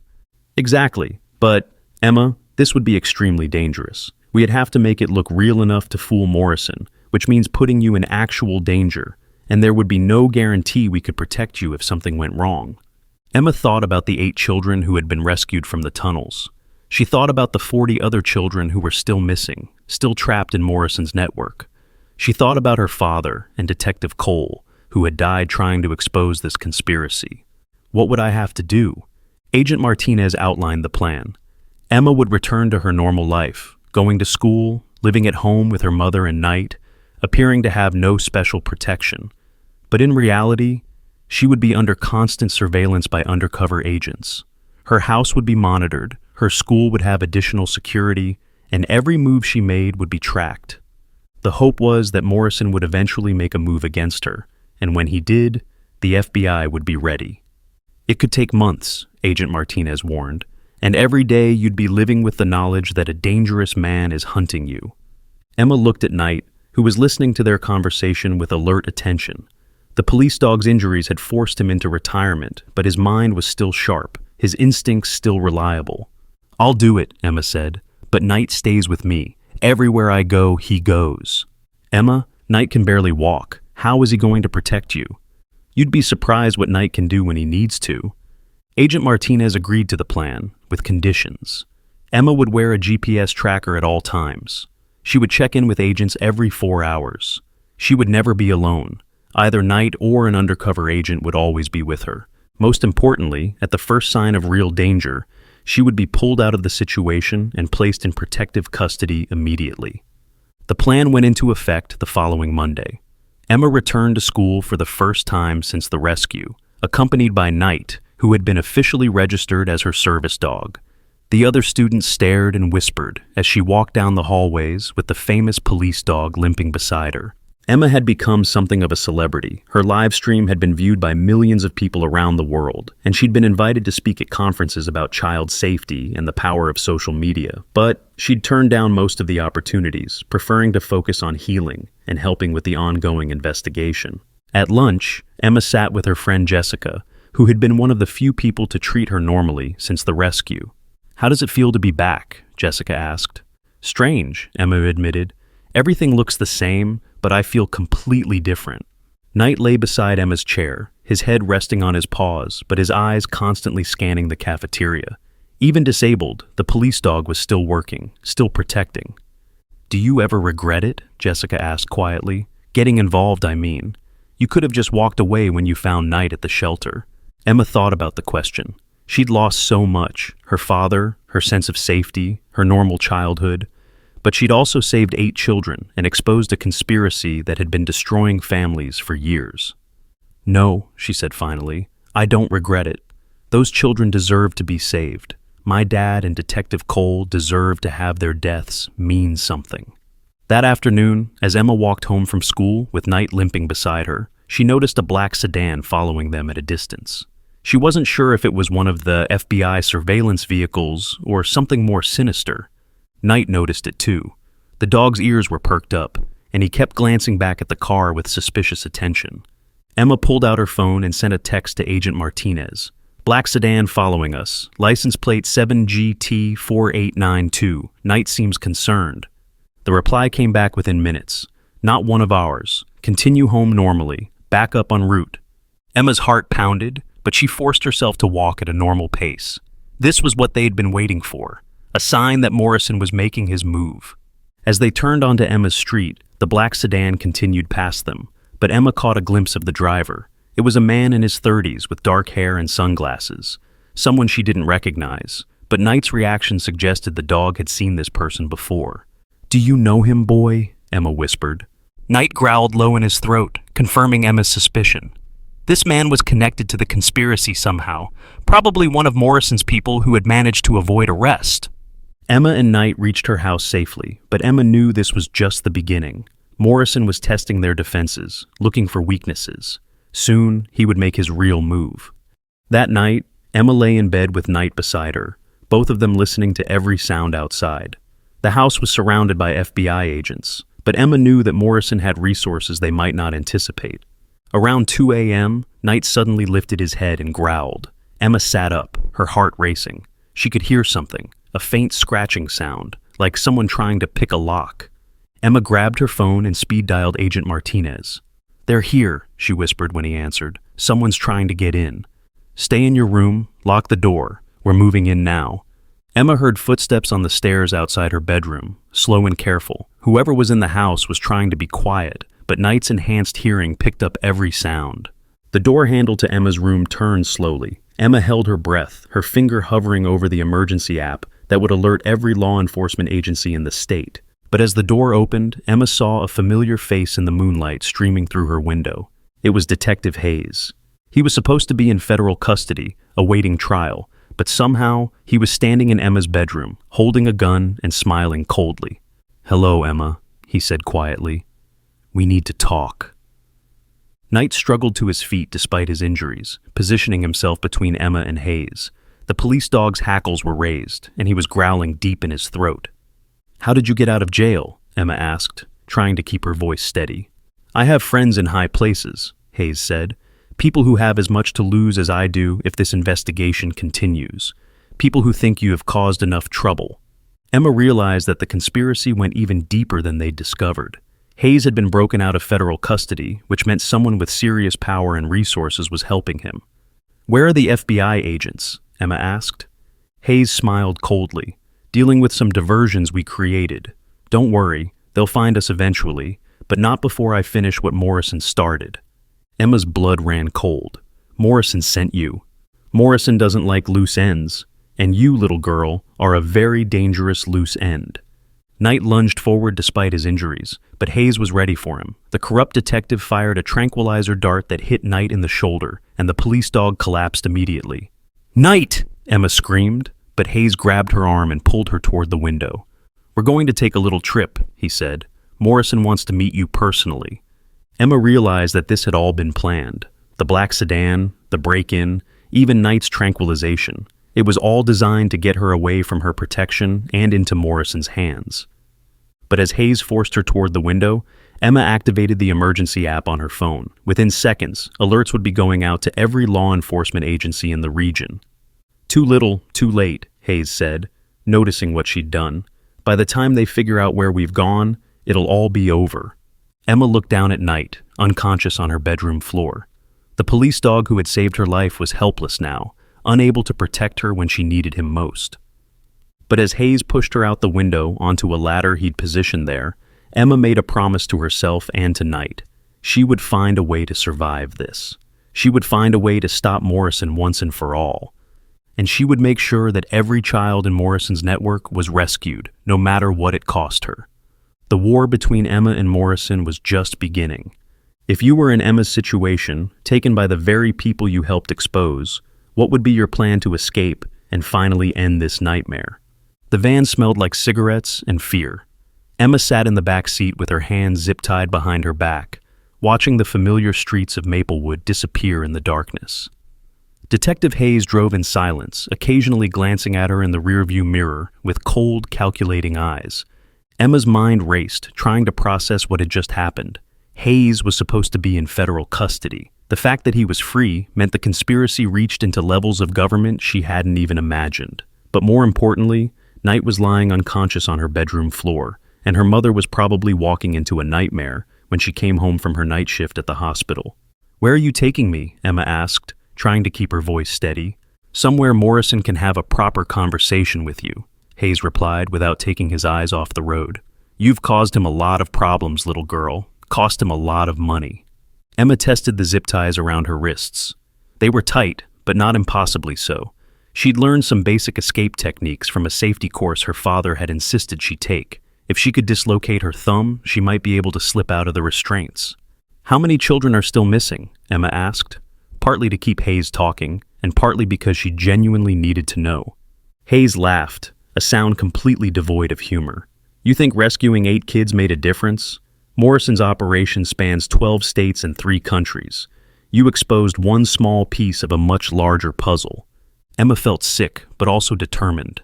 "Exactly. But, Emma, this would be extremely dangerous. We'd have to make it look real enough to fool Morrison, which means putting you in actual danger, and there would be no guarantee we could protect you if something went wrong." Emma thought about the 8 children who had been rescued from the tunnels. She thought about the 40 other children who were still missing, still trapped in Morrison's network. She thought about her father and Detective Cole, who had died trying to expose this conspiracy. What would I have to do? Agent Martinez outlined the plan. Emma would return to her normal life, going to school, living at home with her mother and Knight, appearing to have no special protection. But in reality, she would be under constant surveillance by undercover agents. Her house would be monitored, her school would have additional security, and every move she made would be tracked. The hope was that Morrison would eventually make a move against her, and when he did, the FBI would be ready. It could take months, Agent Martinez warned, and every day you'd be living with the knowledge that a dangerous man is hunting you. Emma looked at Knight, who was listening to their conversation with alert attention. The police dog's injuries had forced him into retirement, but his mind was still sharp, his instincts still reliable. "I'll do it," Emma said, "but Knight stays with me. Everywhere I go, he goes." "Emma, Knight can barely walk. How is he going to protect you?" "You'd be surprised what Knight can do when he needs to." Agent Martinez agreed to the plan, with conditions. Emma would wear a GPS tracker at all times. She would check in with agents every 4 hours. She would never be alone. Either Knight or an undercover agent would always be with her. Most importantly, at the first sign of real danger, she would be pulled out of the situation and placed in protective custody immediately. The plan went into effect the following Monday. Emma returned to school for the first time since the rescue, accompanied by Knight, who had been officially registered as her service dog. The other students stared and whispered as she walked down the hallways with the famous police dog limping beside her. Emma had become something of a celebrity. Her live stream had been viewed by millions of people around the world, and she'd been invited to speak at conferences about child safety and the power of social media. But she'd turned down most of the opportunities, preferring to focus on healing and helping with the ongoing investigation. At lunch, Emma sat with her friend Jessica, who had been one of the few people to treat her normally since the rescue. "How does it feel to be back?" Jessica asked. "Strange," Emma admitted. "Everything looks the same, but I feel completely different." Knight lay beside Emma's chair, his head resting on his paws, but his eyes constantly scanning the cafeteria. Even disabled, the police dog was still working, still protecting. "Do you ever regret it?" Jessica asked quietly. "Getting involved, I mean. You could have just walked away when you found Knight at the shelter." Emma thought about the question. She'd lost so much, her father, her sense of safety, her normal childhood. But she'd also saved 8 children and exposed a conspiracy that had been destroying families for years. "No," she said finally, "I don't regret it. Those children deserve to be saved. My dad and Detective Cole deserve to have their deaths mean something." That afternoon, as Emma walked home from school with Knight limping beside her, she noticed a black sedan following them at a distance. She wasn't sure if it was one of the FBI surveillance vehicles or something more sinister. Knight noticed it too. The dog's ears were perked up, and he kept glancing back at the car with suspicious attention. Emma pulled out her phone and sent a text to Agent Martinez. "Black sedan following us. License plate 7GT4892. Knight seems concerned." The reply came back within minutes. "Not one of ours. Continue home normally. Back up en route." Emma's heart pounded, but she forced herself to walk at a normal pace. This was what they had been waiting for. A sign that Morrison was making his move. As they turned onto Emma's street, the black sedan continued past them, but Emma caught a glimpse of the driver. It was a man in his 30s with dark hair and sunglasses, someone she didn't recognize, but Knight's reaction suggested the dog had seen this person before. "Do you know him, boy?" Emma whispered. Knight growled low in his throat, confirming Emma's suspicion. This man was connected to the conspiracy somehow, probably one of Morrison's people who had managed to avoid arrest. Emma and Knight reached her house safely, but Emma knew this was just the beginning. Morrison was testing their defenses, looking for weaknesses. Soon, he would make his real move. That night, Emma lay in bed with Knight beside her, both of them listening to every sound outside. The house was surrounded by FBI agents, but Emma knew that Morrison had resources they might not anticipate. Around 2 a.m., Knight suddenly lifted his head and growled. Emma sat up, her heart racing. She could hear something. A faint scratching sound, like someone trying to pick a lock. Emma grabbed her phone and speed-dialed Agent Martinez. "They're here," she whispered when he answered. "Someone's trying to get in. Stay in your room, lock the door. We're moving in now." Emma heard footsteps on the stairs outside her bedroom, slow and careful. Whoever was in the house was trying to be quiet, but Knight's enhanced hearing picked up every sound. The door handle to Emma's room turned slowly. Emma held her breath, her finger hovering over the emergency app that would alert every law enforcement agency in the state. But as the door opened, Emma saw a familiar face in the moonlight streaming through her window. It was Detective Hayes. He was supposed to be in federal custody, awaiting trial, but somehow he was standing in Emma's bedroom, holding a gun and smiling coldly. "Hello, Emma," he said quietly. "We need to talk." Knight struggled to his feet despite his injuries, positioning himself between Emma and Hayes. The police dog's hackles were raised, and he was growling deep in his throat. "How did you get out of jail?" Emma asked, trying to keep her voice steady. "I have friends in high places," Hayes said. "People who have as much to lose as I do if this investigation continues. People who think you have caused enough trouble." Emma realized that the conspiracy went even deeper than they'd discovered. Hayes had been broken out of federal custody, which meant someone with serious power and resources was helping him. "Where are the FBI agents?" Emma asked. Hayes smiled coldly. "Dealing with some diversions we created. Don't worry, they'll find us eventually, but not before I finish what Morrison started." Emma's blood ran cold. "Morrison sent you. Morrison doesn't like loose ends, and you, little girl, are a very dangerous loose end." Knight lunged forward despite his injuries, but Hayes was ready for him. The corrupt detective fired a tranquilizer dart that hit Knight in the shoulder, and the police dog collapsed immediately. "Knight!" Emma screamed, but Hayes grabbed her arm and pulled her toward the window. "We're going to take a little trip," he said. "Morrison wants to meet you personally." Emma realized that this had all been planned. The black sedan, the break-in, even Knight's tranquilization. It was all designed to get her away from her protection and into Morrison's hands. But as Hayes forced her toward the window, Emma activated the emergency app on her phone. Within seconds, alerts would be going out to every law enforcement agency in the region. "Too little, too late," Hayes said, noticing what she'd done. "By the time they figure out where we've gone, it'll all be over." Emma looked down at Knight, unconscious on her bedroom floor. The police dog who had saved her life was helpless now, unable to protect her when she needed him most. But as Hayes pushed her out the window onto a ladder he'd positioned there, Emma made a promise to herself and to Knight. She would find a way to survive this. She would find a way to stop Morrison once and for all. And she would make sure that every child in Morrison's network was rescued, no matter what it cost her. The war between Emma and Morrison was just beginning. If you were in Emma's situation, taken by the very people you helped expose, what would be your plan to escape and finally end this nightmare? The van smelled like cigarettes and fear. Emma sat in the back seat with her hands zip-tied behind her back, watching the familiar streets of Maplewood disappear in the darkness. Detective Hayes drove in silence, occasionally glancing at her in the rearview mirror with cold, calculating eyes. Emma's mind raced, trying to process what had just happened. Hayes was supposed to be in federal custody. The fact that he was free meant the conspiracy reached into levels of government she hadn't even imagined. But more importantly, Knight was lying unconscious on her bedroom floor, and her mother was probably walking into a nightmare when she came home from her night shift at the hospital. "Where are you taking me?" Emma asked, trying to keep her voice steady. "Somewhere Morrison can have a proper conversation with you," Hayes replied without taking his eyes off the road. "You've caused him a lot of problems, little girl. Cost him a lot of money." Emma tested the zip ties around her wrists. They were tight, but not impossibly so. She'd learned some basic escape techniques from a safety course her father had insisted she take. If she could dislocate her thumb, she might be able to slip out of the restraints. "How many children are still missing?" Emma asked, partly to keep Hayes talking, and partly because she genuinely needed to know. Hayes laughed, a sound completely devoid of humor. "You think rescuing 8 kids made a difference? Morrison's operation spans 12 states and 3 countries. You exposed one small piece of a much larger puzzle." Emma felt sick, but also determined.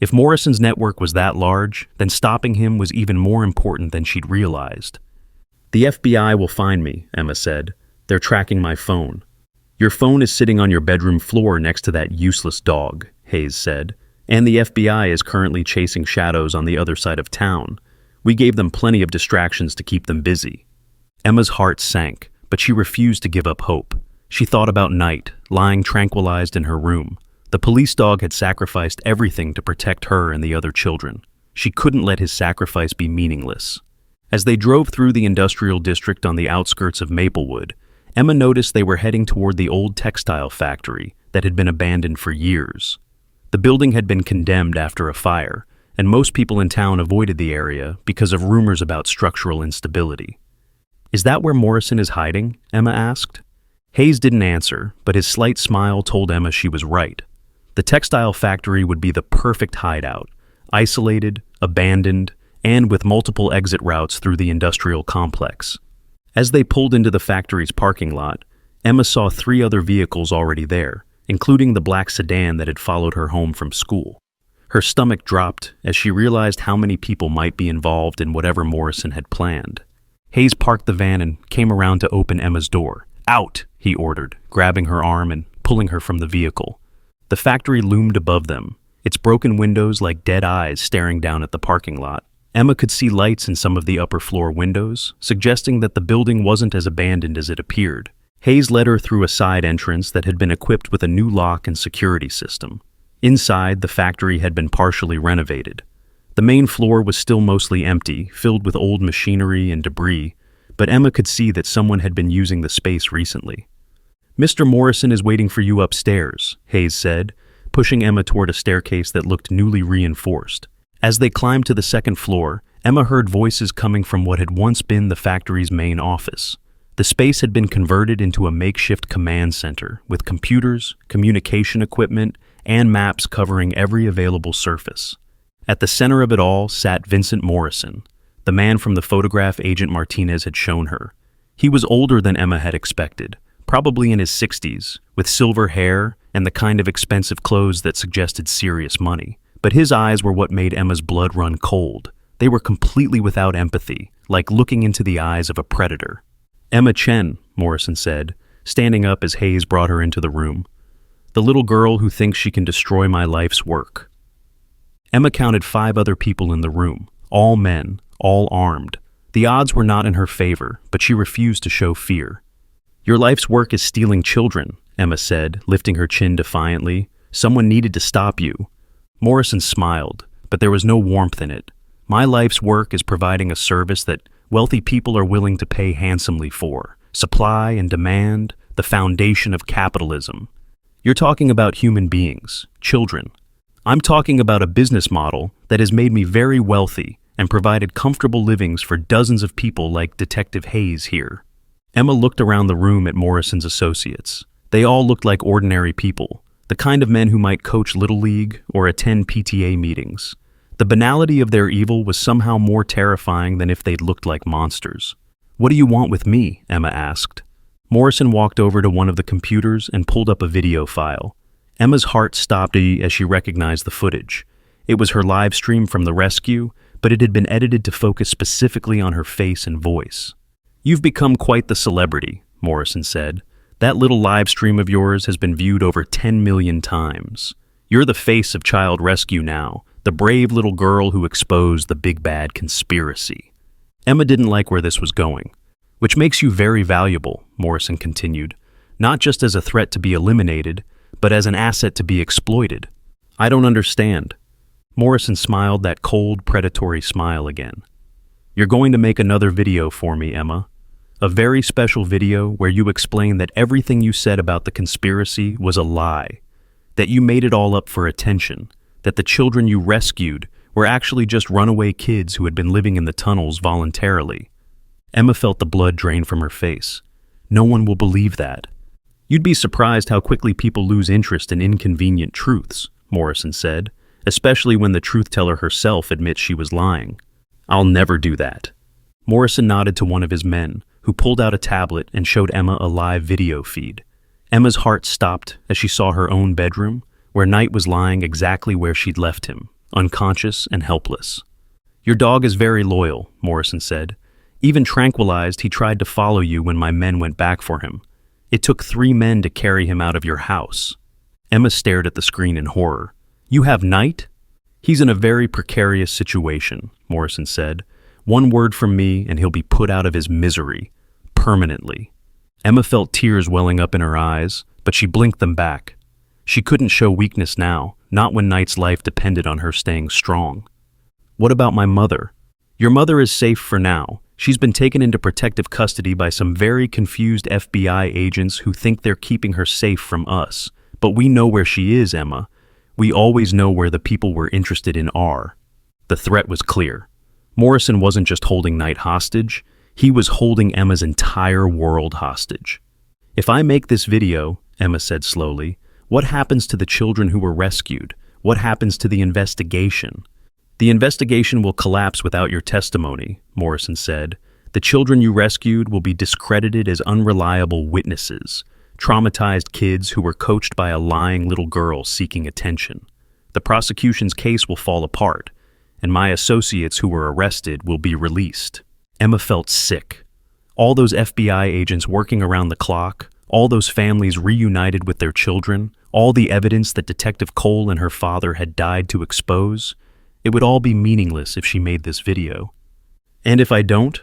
If Morrison's network was that large, then stopping him was even more important than she'd realized. "The FBI will find me," Emma said. "They're tracking my phone." "Your phone is sitting on your bedroom floor next to that useless dog," Hayes said. "And the FBI is currently chasing shadows on the other side of town. We gave them plenty of distractions to keep them busy." Emma's heart sank, but she refused to give up hope. She thought about Knight, lying tranquilized in her room. The police dog had sacrificed everything to protect her and the other children. She couldn't let his sacrifice be meaningless. As they drove through the industrial district on the outskirts of Maplewood, Emma noticed they were heading toward the old textile factory that had been abandoned for years. The building had been condemned after a fire, and most people in town avoided the area because of rumors about structural instability. "Is that where Morrison is hiding?" Emma asked. Hayes didn't answer, but his slight smile told Emma she was right. The textile factory would be the perfect hideout, isolated, abandoned, and with multiple exit routes through the industrial complex. As they pulled into the factory's parking lot, Emma saw 3 other vehicles already there, including the black sedan that had followed her home from school. Her stomach dropped as she realized how many people might be involved in whatever Morrison had planned. Hayes parked the van and came around to open Emma's door. "Out!" he ordered, grabbing her arm and pulling her from the vehicle. The factory loomed above them, its broken windows like dead eyes staring down at the parking lot. Emma could see lights in some of the upper floor windows, suggesting that the building wasn't as abandoned as it appeared. Hayes led her through a side entrance that had been equipped with a new lock and security system. Inside, the factory had been partially renovated. The main floor was still mostly empty, filled with old machinery and debris, but Emma could see that someone had been using the space recently. "Mr. Morrison is waiting for you upstairs," Hayes said, pushing Emma toward a staircase that looked newly reinforced. As they climbed to the second floor, Emma heard voices coming from what had once been the factory's main office. The space had been converted into a makeshift command center with computers, communication equipment, and maps covering every available surface. At the center of it all sat Vincent Morrison, the man from the photograph Agent Martinez had shown her. He was older than Emma had expected, probably in his 60s, with silver hair and the kind of expensive clothes that suggested serious money. But his eyes were what made Emma's blood run cold. They were completely without empathy, like looking into the eyes of a predator. "Emma Chen," Morrison said, standing up as Hayes brought her into the room. "The little girl who thinks she can destroy my life's work." Emma counted 5 other people in the room, all men, all armed. The odds were not in her favor, but she refused to show fear. "Your life's work is stealing children," Emma said, lifting her chin defiantly. "Someone needed to stop you." Morrison smiled, but there was no warmth in it. "My life's work is providing a service that wealthy people are willing to pay handsomely for. Supply and demand, the foundation of capitalism. You're talking about human beings, children. I'm talking about a business model that has made me very wealthy and provided comfortable livings for dozens of people like Detective Hayes here." Emma looked around the room at Morrison's associates. They all looked like ordinary people, the kind of men who might coach Little League or attend PTA meetings. The banality of their evil was somehow more terrifying than if they'd looked like monsters. "What do you want with me?" Emma asked. Morrison walked over to one of the computers and pulled up a video file. Emma's heart stopped as she recognized the footage. It was her live stream from the rescue, but it had been edited to focus specifically on her face and voice. "You've become quite the celebrity," Morrison said. "That little live stream of yours has been viewed over 10 million times. You're the face of child rescue now, the brave little girl who exposed the big bad conspiracy." Emma didn't like where this was going. "Which makes you very valuable," Morrison continued, "not just as a threat to be eliminated, but as an asset to be exploited." "I don't understand." Morrison smiled that cold, predatory smile again. "You're going to make another video for me, Emma. A very special video where you explain that everything you said about the conspiracy was a lie, that you made it all up for attention, that the children you rescued were actually just runaway kids who had been living in the tunnels voluntarily." Emma felt the blood drain from her face. "No one will believe that." "You'd be surprised how quickly people lose interest in inconvenient truths," Morrison said, "especially when the truth-teller herself admits she was lying." "I'll never do that." Morrison nodded to one of his men, who pulled out a tablet and showed Emma a live video feed. Emma's heart stopped as she saw her own bedroom, where Knight was lying exactly where she'd left him, unconscious and helpless. "Your dog is very loyal," Morrison said. "Even tranquilized, he tried to follow you when my men went back for him. It took 3 men to carry him out of your house." Emma stared at the screen in horror. "You have Knight?" "He's in a very precarious situation," Morrison said. "One word from me and he'll be put out of his misery. Permanently." Emma felt tears welling up in her eyes, but she blinked them back. She couldn't show weakness now, not when Knight's life depended on her staying strong. "What about my mother?" "Your mother is safe for now. She's been taken into protective custody by some very confused FBI agents who think they're keeping her safe from us. But we know where she is, Emma. We always know where the people we're interested in are." The threat was clear. Morrison wasn't just holding Knight hostage, he was holding Emma's entire world hostage. "If I make this video," Emma said slowly, "what happens to the children who were rescued? What happens to the investigation?" "The investigation will collapse without your testimony," Morrison said. "The children you rescued will be discredited as unreliable witnesses, traumatized kids who were coached by a lying little girl seeking attention. The prosecution's case will fall apart, and my associates who were arrested will be released." Emma felt sick. All those FBI agents working around the clock, all those families reunited with their children, all the evidence that Detective Cole and her father had died to expose, it would all be meaningless if she made this video. "And if I don't?"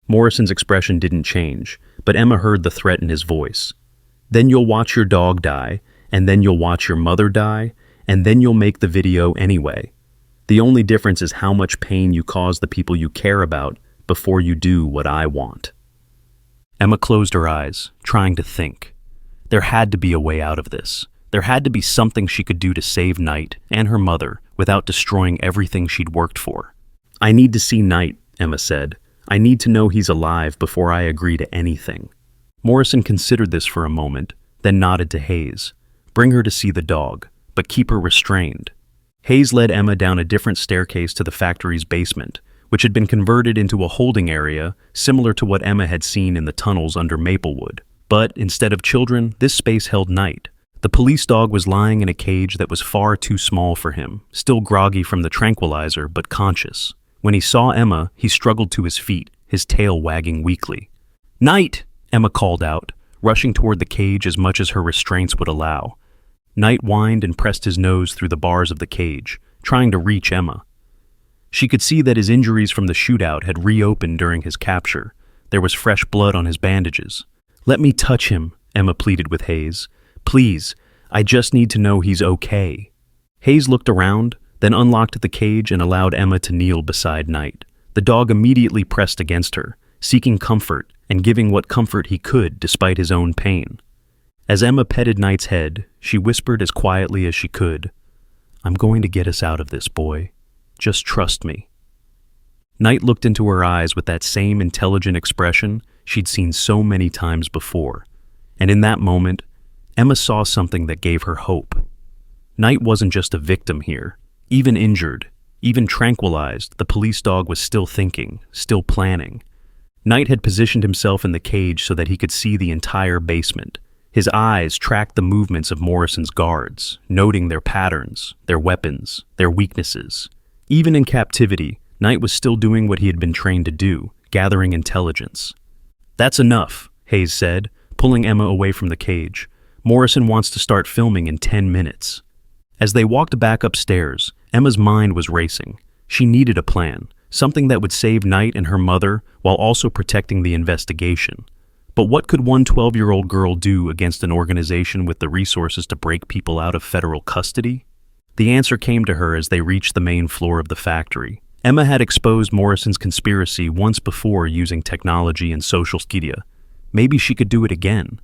Morrison's expression didn't change, but Emma heard the threat in his voice. "Then you'll watch your dog die, and then you'll watch your mother die, and then you'll make the video anyway. The only difference is how much pain you cause the people you care about before you do what I want." Emma closed her eyes, trying to think. There had to be a way out of this. There had to be something she could do to save Knight and her mother without destroying everything she'd worked for. "I need to see Knight," Emma said. "I need to know he's alive before I agree to anything." Morrison considered this for a moment, then nodded to Hayes. "Bring her to see the dog, but keep her restrained." Hayes led Emma down a different staircase to the factory's basement, which had been converted into a holding area similar to what Emma had seen in the tunnels under Maplewood. But instead of children, this space held Knight. The police dog was lying in a cage that was far too small for him, still groggy from the tranquilizer, but conscious. When he saw Emma, he struggled to his feet, his tail wagging weakly. "Knight!" Emma called out, rushing toward the cage as much as her restraints would allow. Knight whined and pressed his nose through the bars of the cage, trying to reach Emma. She could see that his injuries from the shootout had reopened during his capture. There was fresh blood on his bandages. "Let me touch him," Emma pleaded with Hayes. "Please, I just need to know he's okay." Hayes looked around, then unlocked the cage and allowed Emma to kneel beside Knight. The dog immediately pressed against her, seeking comfort and giving what comfort he could despite his own pain. As Emma petted Knight's head, she whispered as quietly as she could, "I'm going to get us out of this, boy. Just trust me." Knight looked into her eyes with that same intelligent expression she'd seen so many times before, and in that moment, Emma saw something that gave her hope. Knight wasn't just a victim here. Even injured, even tranquilized, the police dog was still thinking, still planning. Knight had positioned himself in the cage so that he could see the entire basement. His eyes tracked the movements of Morrison's guards, noting their patterns, their weapons, their weaknesses. Even in captivity, Knight was still doing what he had been trained to do, gathering intelligence. "That's enough," Hayes said, pulling Emma away from the cage. "Morrison wants to start filming in 10 minutes. As they walked back upstairs, Emma's mind was racing. She needed a plan, something that would save Knight and her mother while also protecting the investigation. But what could one 12-year-old girl do against an organization with the resources to break people out of federal custody? The answer came to her as they reached the main floor of the factory. Emma had exposed Morrison's conspiracy once before using technology and social media. Maybe she could do it again.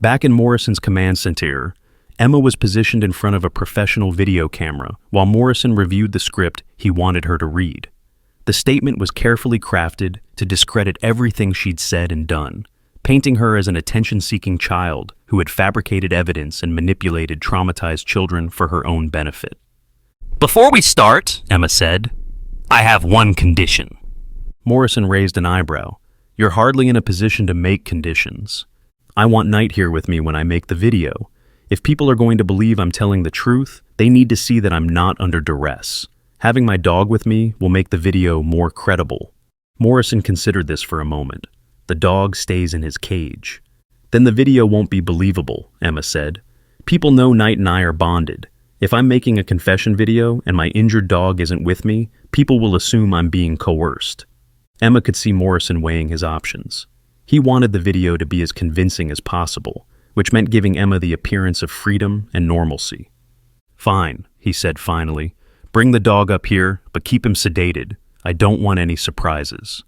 Back in Morrison's command center, Emma was positioned in front of a professional video camera while Morrison reviewed the script he wanted her to read. The statement was carefully crafted to discredit everything she'd said and done, painting her as an attention-seeking child who had fabricated evidence and manipulated traumatized children for her own benefit. "Before we start," Emma said, "I have one condition." Morrison raised an eyebrow. "You're hardly in a position to make conditions. I want Knight here with me when I make the video. If people are going to believe I'm telling the truth, they need to see that I'm not under duress. Having my dog with me will make the video more credible." Morrison considered this for a moment. "The dog stays in his cage." "Then the video won't be believable," Emma said. "People know Knight and I are bonded. If I'm making a confession video and my injured dog isn't with me, people will assume I'm being coerced." Emma could see Morrison weighing his options. He wanted the video to be as convincing as possible, which meant giving Emma the appearance of freedom and normalcy. "Fine," he said finally. "Bring the dog up here, but keep him sedated. I don't want any surprises."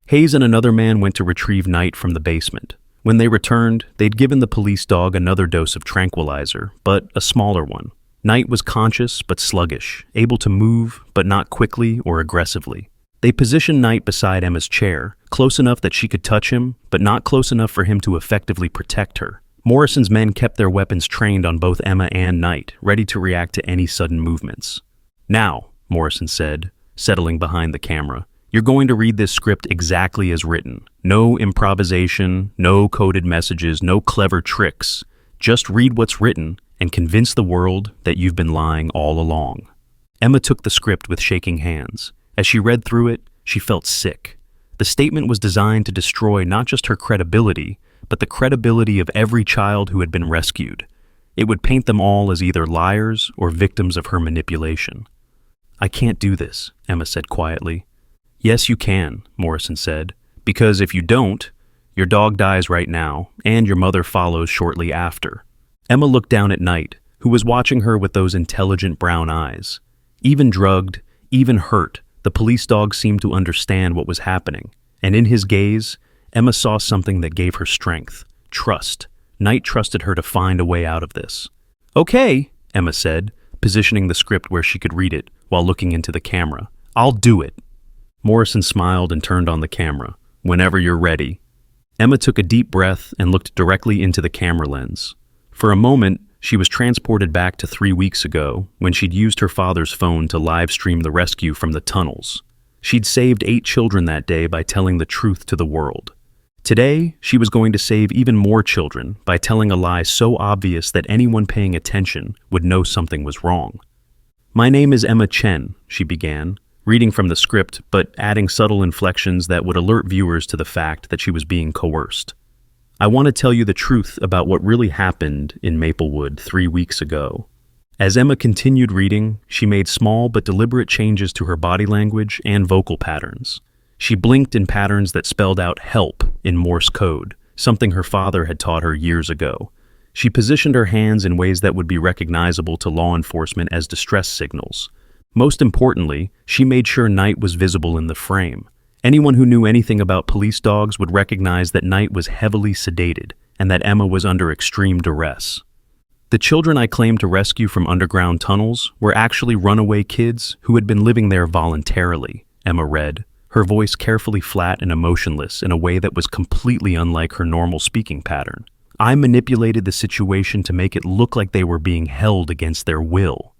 Hayes and another man went to retrieve Knight from the basement. When they returned, they'd given the police dog another dose of tranquilizer, but a smaller one. Knight was conscious but sluggish, able to move but not quickly or aggressively. They positioned Knight beside Emma's chair, close enough that she could touch him, but not close enough for him to effectively protect her. Morrison's men kept their weapons trained on both Emma and Knight, ready to react to any sudden movements. "Now," Morrison said, settling behind the camera, "you're going to read this script exactly as written. No improvisation, no coded messages, no clever tricks. Just read what's written and convince the world that you've been lying all along." Emma took the script with shaking hands. As she read through it, she felt sick. The statement was designed to destroy not just her credibility, but the credibility of every child who had been rescued. It would paint them all as either liars or victims of her manipulation. "I can't do this," Emma said quietly. "Yes, you can," Morrison said, "because if you don't, your dog dies right now, and your mother follows shortly after." Emma looked down at Knight, who was watching her with those intelligent brown eyes. Even drugged, even hurt, the police dog seemed to understand what was happening, and in his gaze, Emma saw something that gave her strength, trust. Knight trusted her to find a way out of this. "Okay," Emma said, positioning the script where she could read it while looking into the camera. "I'll do it." Morrison smiled and turned on the camera. "Whenever you're ready." Emma took a deep breath and looked directly into the camera lens. For a moment, she was transported back to 3 weeks ago when she'd used her father's phone to live stream the rescue from the tunnels. She'd saved 8 children that day by telling the truth to the world. Today, she was going to save even more children by telling a lie so obvious that anyone paying attention would know something was wrong. "My name is Emma Chen," she began, reading from the script but adding subtle inflections that would alert viewers to the fact that she was being coerced. "I want to tell you the truth about what really happened in Maplewood 3 weeks ago." As Emma continued reading, she made small but deliberate changes to her body language and vocal patterns. She blinked in patterns that spelled out "help" in Morse code, something her father had taught her years ago. She positioned her hands in ways that would be recognizable to law enforcement as distress signals. Most importantly, she made sure Knight was visible in the frame. Anyone who knew anything about police dogs would recognize that Knight was heavily sedated and that Emma was under extreme duress. "The children I claimed to rescue from underground tunnels were actually runaway kids who had been living there voluntarily," Emma read, her voice carefully flat and emotionless in a way that was completely unlike her normal speaking pattern. "I manipulated the situation to make it look like they were being held against their will."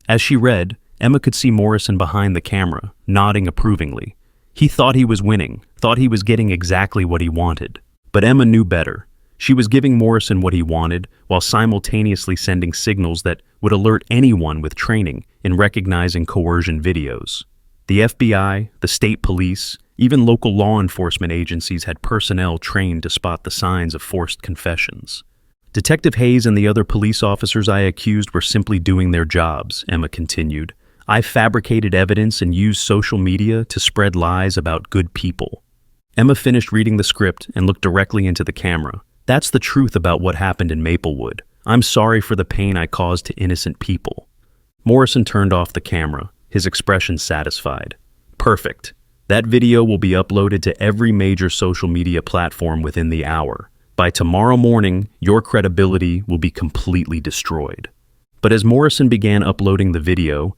As she read, Emma could see Morrison behind the camera, nodding approvingly. He thought he was winning, thought he was getting exactly what he wanted. But Emma knew better. She was giving Morrison what he wanted, while simultaneously sending signals that would alert anyone with training in recognizing coercion videos. The FBI, the state police, even local law enforcement agencies had personnel trained to spot the signs of forced confessions. "Detective Hayes and the other police officers I accused were simply doing their jobs," Emma continued. "I fabricated evidence and used social media to spread lies about good people." Emma finished reading the script and looked directly into the camera. "That's the truth about what happened in Maplewood. I'm sorry for the pain I caused to innocent people." Morrison turned off the camera, his expression satisfied. "Perfect. That video will be uploaded to every major social media platform within the hour. By tomorrow morning, your credibility will be completely destroyed." But as Morrison began uploading the video,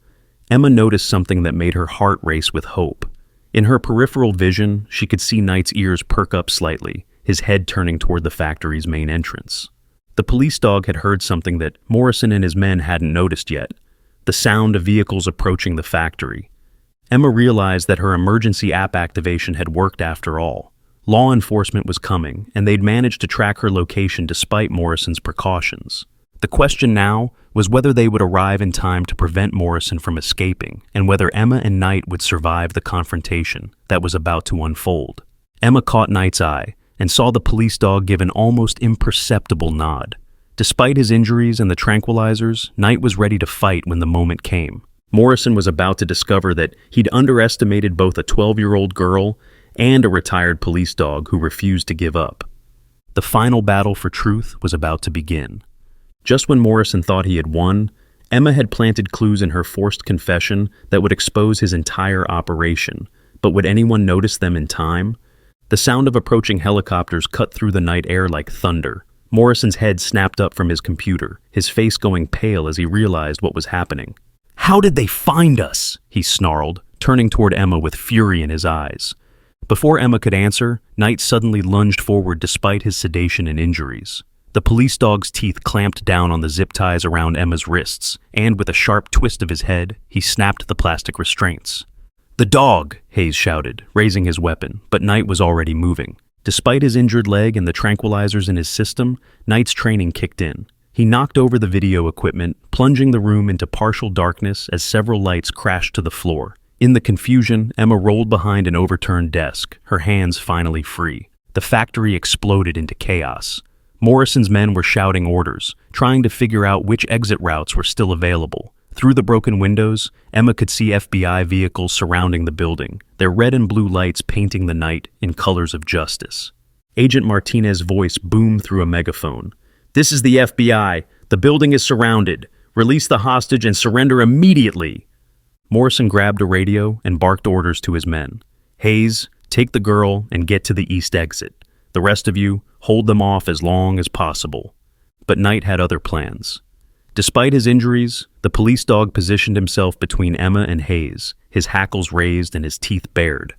Emma noticed something that made her heart race with hope. In her peripheral vision, she could see Knight's ears perk up slightly, his head turning toward the factory's main entrance. The police dog had heard something that Morrison and his men hadn't noticed yet: the sound of vehicles approaching the factory. Emma realized that her emergency app activation had worked after all. Law enforcement was coming, and they'd managed to track her location despite Morrison's precautions. The question now was whether they would arrive in time to prevent Morrison from escaping, and whether Emma and Knight would survive the confrontation that was about to unfold. Emma caught Knight's eye and saw the police dog give an almost imperceptible nod. Despite his injuries and the tranquilizers, Knight was ready to fight when the moment came. Morrison was about to discover that he'd underestimated both a 12-year-old girl and a retired police dog who refused to give up. The final battle for truth was about to begin. Just when Morrison thought he had won, Emma had planted clues in her forced confession that would expose his entire operation. But would anyone notice them in time? The sound of approaching helicopters cut through the night air like thunder. Morrison's head snapped up from his computer, his face going pale as he realized what was happening. "How did they find us?" he snarled, turning toward Emma with fury in his eyes. Before Emma could answer, Knight suddenly lunged forward despite his sedation and injuries. The police dog's teeth clamped down on the zip ties around Emma's wrists, and with a sharp twist of his head, he snapped the plastic restraints. "The dog!" Hayes shouted, raising his weapon, but Knight was already moving. Despite his injured leg and the tranquilizers in his system, Knight's training kicked in. He knocked over the video equipment, plunging the room into partial darkness as several lights crashed to the floor. In the confusion, Emma rolled behind an overturned desk, her hands finally free. The factory exploded into chaos. Morrison's men were shouting orders, trying to figure out which exit routes were still available. Through the broken windows, Emma could see FBI vehicles surrounding the building, their red and blue lights painting the night in colors of justice. Agent Martinez's voice boomed through a megaphone. "This is the FBI. The building is surrounded. Release the hostage and surrender immediately." Morrison grabbed a radio and barked orders to his men. "Hayes, take the girl and get to the east exit. The rest of you, hold them off as long as possible." But Knight had other plans. Despite his injuries, the police dog positioned himself between Emma and Hayes, his hackles raised and his teeth bared.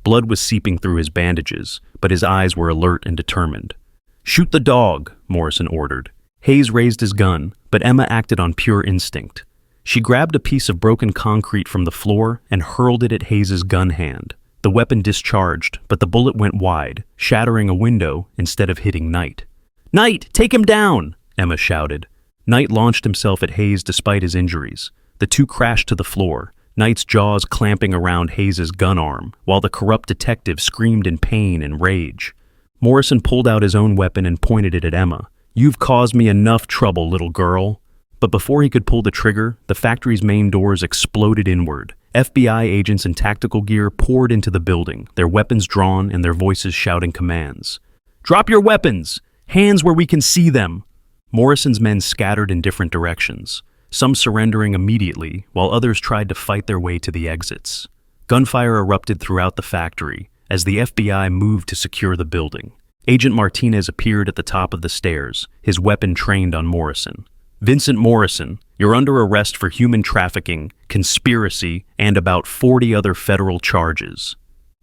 Blood was seeping through his bandages, but his eyes were alert and determined. "Shoot the dog," Morrison ordered. Hayes raised his gun, but Emma acted on pure instinct. She grabbed a piece of broken concrete from the floor and hurled it at Hayes' gun hand. The weapon discharged, but the bullet went wide, shattering a window instead of hitting Knight. "Knight, take him down!" Emma shouted. Knight launched himself at Hayes despite his injuries. The two crashed to the floor, Knight's jaws clamping around Hayes' gun arm, while the corrupt detective screamed in pain and rage. Morrison pulled out his own weapon and pointed it at Emma. "You've caused me enough trouble, little girl." But before he could pull the trigger, the factory's main doors exploded inward. FBI agents in tactical gear poured into the building, their weapons drawn and their voices shouting commands. "Drop your weapons! Hands where we can see them!" Morrison's men scattered in different directions, some surrendering immediately, while others tried to fight their way to the exits. Gunfire erupted throughout the factory as the FBI moved to secure the building. Agent Martinez appeared at the top of the stairs, his weapon trained on Morrison. "Vincent Morrison, you're under arrest for human trafficking, conspiracy, and about 40 other federal charges."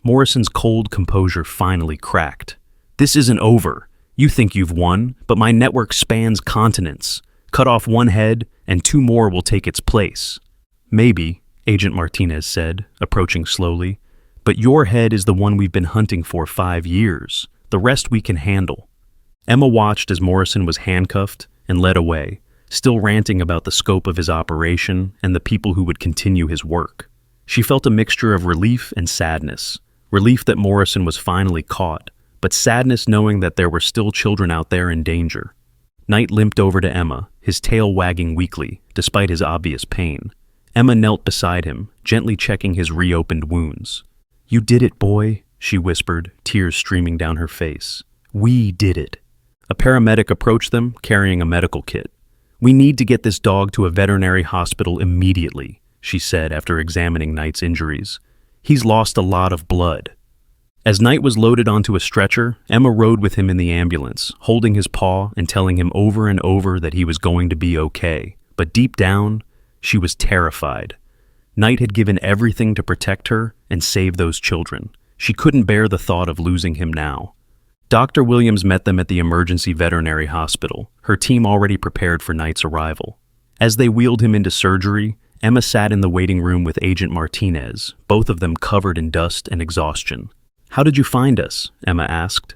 Morrison's cold composure finally cracked. "This isn't over. You think you've won, but my network spans continents. Cut off one head, and two more will take its place." "Maybe," Agent Martinez said, approaching slowly, "but your head is the one we've been hunting for 5 years. The rest we can handle." Emma watched as Morrison was handcuffed and led away, still ranting about the scope of his operation and the people who would continue his work. She felt a mixture of relief and sadness. Relief that Morrison was finally caught, but sadness knowing that there were still children out there in danger. Knight limped over to Emma, his tail wagging weakly, despite his obvious pain. Emma knelt beside him, gently checking his reopened wounds. "You did it, boy," she whispered, tears streaming down her face. "We did it." A paramedic approached them, carrying a medical kit. "We need to get this dog to a veterinary hospital immediately," she said after examining Knight's injuries. "He's lost a lot of blood." As Knight was loaded onto a stretcher, Emma rode with him in the ambulance, holding his paw and telling him over and over that he was going to be okay. But deep down, she was terrified. Knight had given everything to protect her and save those children. She couldn't bear the thought of losing him now. Dr. Williams met them at the emergency veterinary hospital, her team already prepared for Knight's arrival. As they wheeled him into surgery, Emma sat in the waiting room with Agent Martinez, both of them covered in dust and exhaustion. "How did you find us?" Emma asked.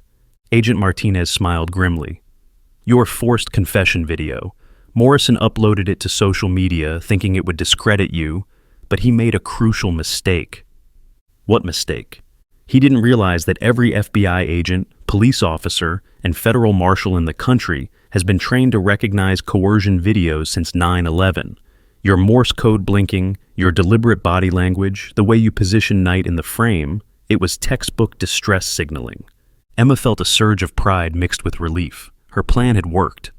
Agent Martinez smiled grimly. "Your forced confession video. Morrison uploaded it to social media thinking it would discredit you, but he made a crucial mistake." "What mistake?" He didn't realize that every FBI agent, police officer, and federal marshal in the country has been trained to recognize coercion videos since 9/11. Your Morse code blinking, your deliberate body language, the way you position Knight in the frame, it was textbook distress signaling. Emma felt a surge of pride mixed with relief. Her plan had worked.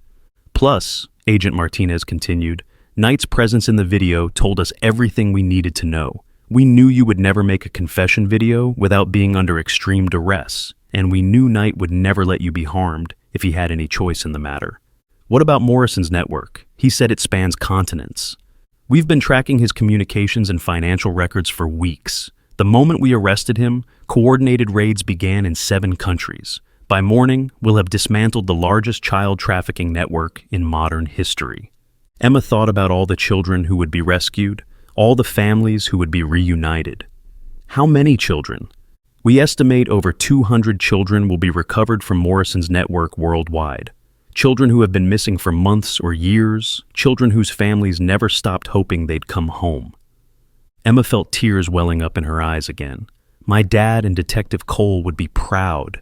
"Plus," Agent Martinez continued, "Knight's presence in the video told us everything we needed to know. We knew you would never make a confession video without being under extreme duress, and we knew Knight would never let you be harmed if he had any choice in the matter." "What about Morrison's network? He said it spans continents." "We've been tracking his communications and financial records for weeks. The moment we arrested him, coordinated raids began in 7 countries. By morning, we'll have dismantled the largest child trafficking network in modern history." Emma thought about all the children who would be rescued, all the families who would be reunited. How many children? "We estimate over 200 children will be recovered from Morrison's network worldwide. Children who have been missing for months or years, children whose families never stopped hoping they'd come home." Emma felt tears welling up in her eyes again. "My dad and Detective Cole would be proud."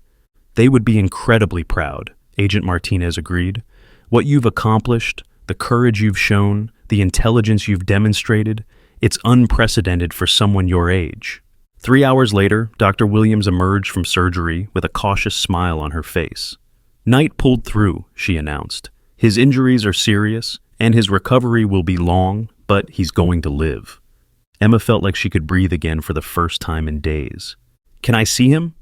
"They would be incredibly proud," Agent Martinez agreed. "What you've accomplished, the courage you've shown, the intelligence you've demonstrated, it's unprecedented for someone your age." 3 hours later, Dr. Williams emerged from surgery with a cautious smile on her face. "Knight pulled through," she announced. "His injuries are serious, and his recovery will be long, but he's going to live." Emma felt like she could breathe again for the first time in days. "Can I see him?"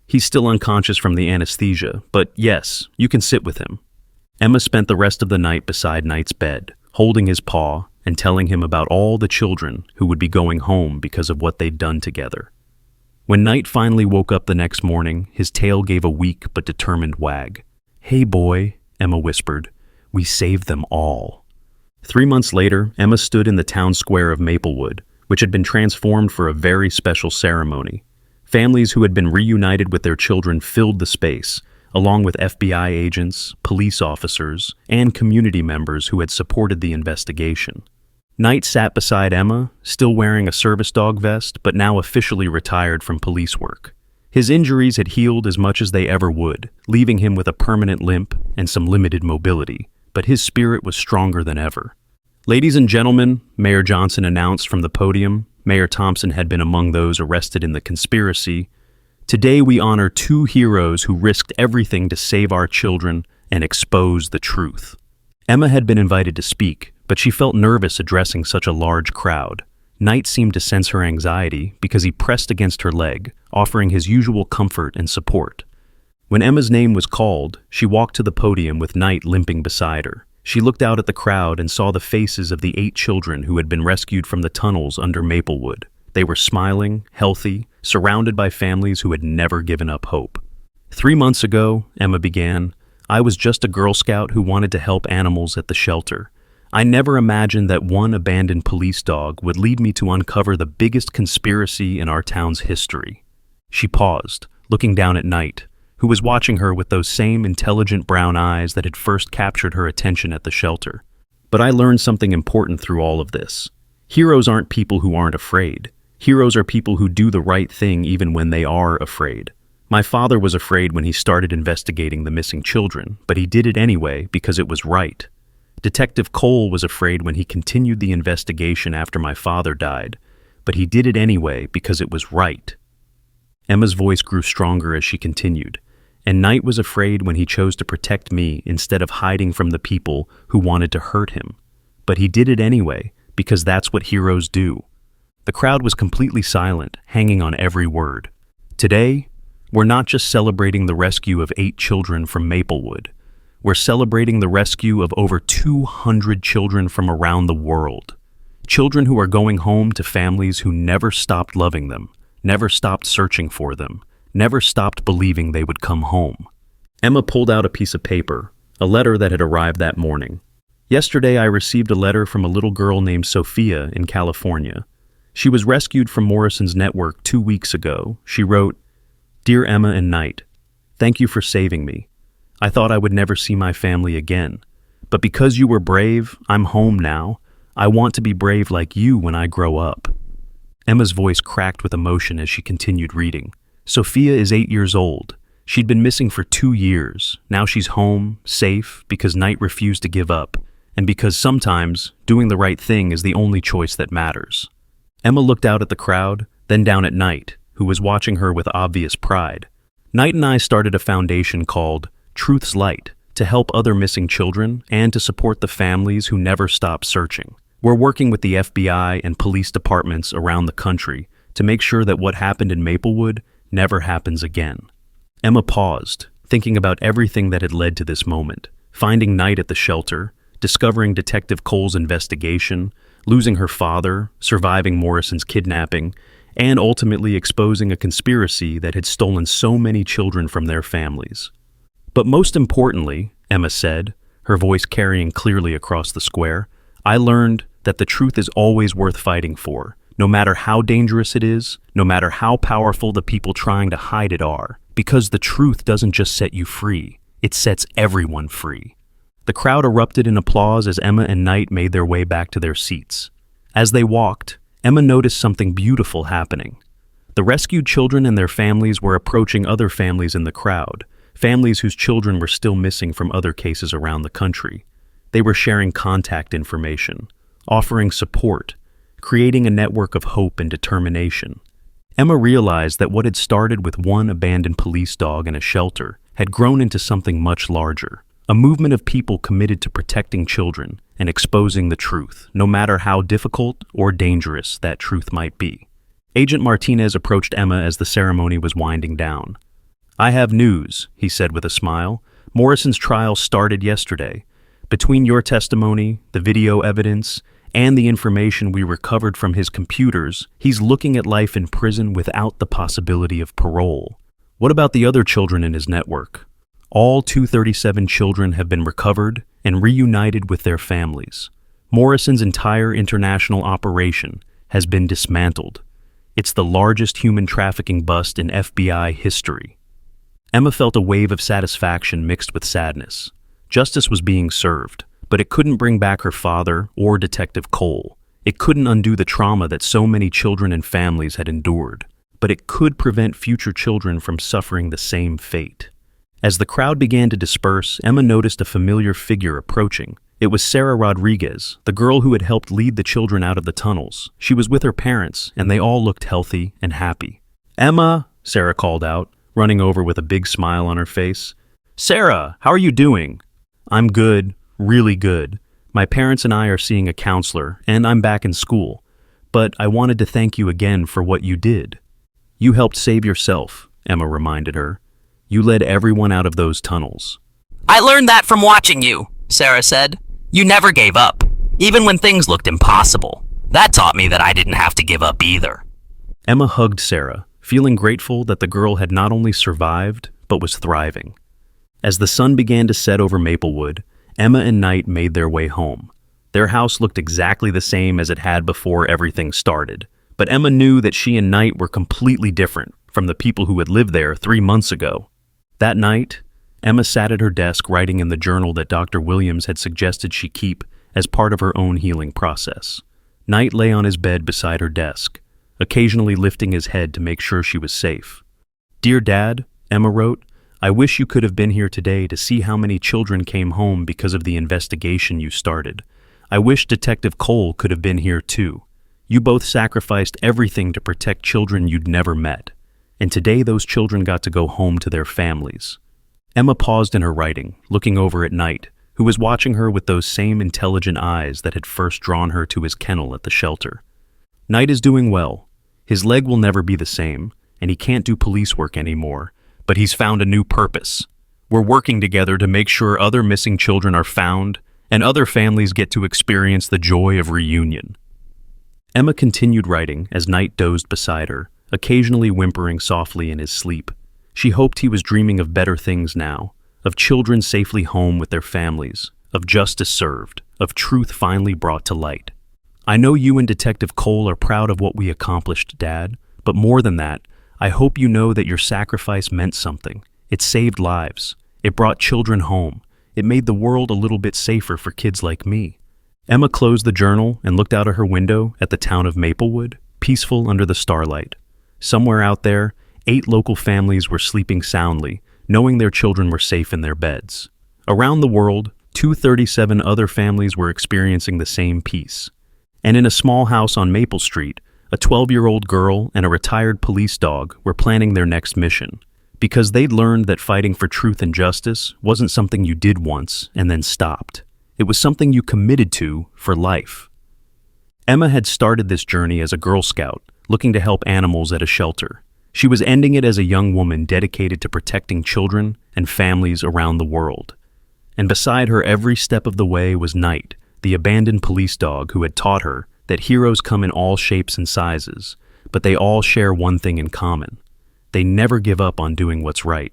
"He's still unconscious from the anesthesia, but yes, you can sit with him." Emma spent the rest of the night beside Knight's bed, holding his paw and telling him about all the children who would be going home because of what they'd done together. When Knight finally woke up the next morning, his tail gave a weak but determined wag. "Hey boy," Emma whispered, "we saved them all." 3 months later, Emma stood in the town square of Maplewood, which had been transformed for a very special ceremony. Families who had been reunited with their children filled the space, along with FBI agents, police officers, and community members who had supported the investigation. Knight sat beside Emma, still wearing a service dog vest, but now officially retired from police work. His injuries had healed as much as they ever would, leaving him with a permanent limp and some limited mobility, but his spirit was stronger than ever. "Ladies and gentlemen," Mayor Johnson announced from the podium. Mayor Thompson had been among those arrested in the conspiracy. "Today we honor two heroes who risked everything to save our children and expose the truth." Emma had been invited to speak, but she felt nervous addressing such a large crowd. Knight seemed to sense her anxiety because he pressed against her leg, offering his usual comfort and support. When Emma's name was called, she walked to the podium with Knight limping beside her. She looked out at the crowd and saw the faces of the 8 children who had been rescued from the tunnels under Maplewood. They were smiling, healthy, surrounded by families who had never given up hope. "3 months ago," Emma began, "I was just a Girl Scout who wanted to help animals at the shelter. I never imagined that one abandoned police dog would lead me to uncover the biggest conspiracy in our town's history." She paused, looking down at Knight, who was watching her with those same intelligent brown eyes that had first captured her attention at the shelter. "But I learned something important through all of this. Heroes aren't people who aren't afraid. Heroes are people who do the right thing even when they are afraid. My father was afraid when he started investigating the missing children, but he did it anyway because it was right. Detective Cole was afraid when he continued the investigation after my father died, but he did it anyway because it was right." Emma's voice grew stronger as she continued, "And Knight was afraid when he chose to protect me instead of hiding from the people who wanted to hurt him. But he did it anyway because that's what heroes do." The crowd was completely silent, hanging on every word. "Today, we're not just celebrating the rescue of 8 children from Maplewood. We're celebrating the rescue of over 200 children from around the world. Children who are going home to families who never stopped loving them, never stopped searching for them, never stopped believing they would come home." Emma pulled out a piece of paper, a letter that had arrived that morning. "Yesterday I received a letter from a little girl named Sophia in California. She was rescued from Morrison's network 2 weeks ago. She wrote, 'Dear Emma and Knight, thank you for saving me. I thought I would never see my family again. But because you were brave, I'm home now. I want to be brave like you when I grow up.'" Emma's voice cracked with emotion as she continued reading. "Sophia is 8 years old. She'd been missing for 2 years. Now she's home, safe, because Knight refused to give up, and because sometimes doing the right thing is the only choice that matters." Emma looked out at the crowd, then down at Knight, who was watching her with obvious pride. "Knight and I started a foundation called Truth's Light to help other missing children and to support the families who never stop searching. We're working with the FBI and police departments around the country to make sure that what happened in Maplewood never happens again." Emma paused, thinking about everything that had led to this moment. Finding Knight at the shelter, discovering Detective Cole's investigation, losing her father, surviving Morrison's kidnapping, and ultimately exposing a conspiracy that had stolen so many children from their families. "But most importantly," Emma said, her voice carrying clearly across the square, "I learned that the truth is always worth fighting for, no matter how dangerous it is, no matter how powerful the people trying to hide it are, because the truth doesn't just set you free, it sets everyone free." The crowd erupted in applause as Emma and Knight made their way back to their seats. As they walked, Emma noticed something beautiful happening. The rescued children and their families were approaching other families in the crowd, families whose children were still missing from other cases around the country. They were sharing contact information, offering support, creating a network of hope and determination. Emma realized that what had started with one abandoned police dog in a shelter had grown into something much larger, a movement of people committed to protecting children and exposing the truth, no matter how difficult or dangerous that truth might be. Agent Martinez approached Emma as the ceremony was winding down. "I have news," he said with a smile. "Morrison's trial started yesterday. Between your testimony, the video evidence, and the information we recovered from his computers, he's looking at life in prison without the possibility of parole. What about the other children in his network? All 237 children have been recovered and reunited with their families. Morrison's entire international operation has been dismantled. It's the largest human trafficking bust in FBI history. Emma felt a wave of satisfaction mixed with sadness. Justice was being served, but it couldn't bring back her father or Detective Cole. It couldn't undo the trauma that so many children and families had endured, but it could prevent future children from suffering the same fate. As the crowd began to disperse, Emma noticed a familiar figure approaching. It was Sarah Rodriguez, the girl who had helped lead the children out of the tunnels. She was with her parents, and they all looked healthy and happy. "Emma," Sarah called out, running over with a big smile on her face. "Sarah, how are you doing?" "I'm good, really good. My parents and I are seeing a counselor, and I'm back in school. But I wanted to thank you again for what you did." "You helped save yourself," Emma reminded her. "You led everyone out of those tunnels." "I learned that from watching you," Sarah said. "You never gave up, even when things looked impossible. That taught me that I didn't have to give up either." Emma hugged Sarah, feeling grateful that the girl had not only survived, but was thriving. As the sun began to set over Maplewood, Emma and Knight made their way home. Their house looked exactly the same as it had before everything started, but Emma knew that she and Knight were completely different from the people who had lived there 3 months ago. That night, Emma sat at her desk writing in the journal that Dr. Williams had suggested she keep as part of her own healing process. Knight lay on his bed beside her desk, occasionally lifting his head to make sure she was safe. "Dear Dad," Emma wrote, "I wish you could have been here today to see how many children came home because of the investigation you started. I wish Detective Cole could have been here too. You both sacrificed everything to protect children you'd never met. And today those children got to go home to their families." Emma paused in her writing, looking over at Knight, who was watching her with those same intelligent eyes that had first drawn her to his kennel at the shelter. "Knight is doing well. His leg will never be the same, and he can't do police work anymore, but he's found a new purpose. We're working together to make sure other missing children are found, and other families get to experience the joy of reunion." Emma continued writing as Knight dozed beside her, occasionally whimpering softly in his sleep. She hoped he was dreaming of better things now, of children safely home with their families, of justice served, of truth finally brought to light. "I know you and Detective Cole are proud of what we accomplished, Dad, but more than that, I hope you know that your sacrifice meant something. It saved lives. It brought children home. It made the world a little bit safer for kids like me." Emma closed the journal and looked out of her window at the town of Maplewood, peaceful under the starlight. Somewhere out there, 8 local families were sleeping soundly, knowing their children were safe in their beds. Around the world, 237 other families were experiencing the same peace. And in a small house on Maple Street, a 12-year-old girl and a retired police dog were planning their next mission, because they'd learned that fighting for truth and justice wasn't something you did once and then stopped. It was something you committed to for life. Emma had started this journey as a Girl Scout, looking to help animals at a shelter. She was ending it as a young woman dedicated to protecting children and families around the world. And beside her every step of the way was Knight, the abandoned police dog who had taught her that heroes come in all shapes and sizes, but they all share one thing in common. They never give up on doing what's right.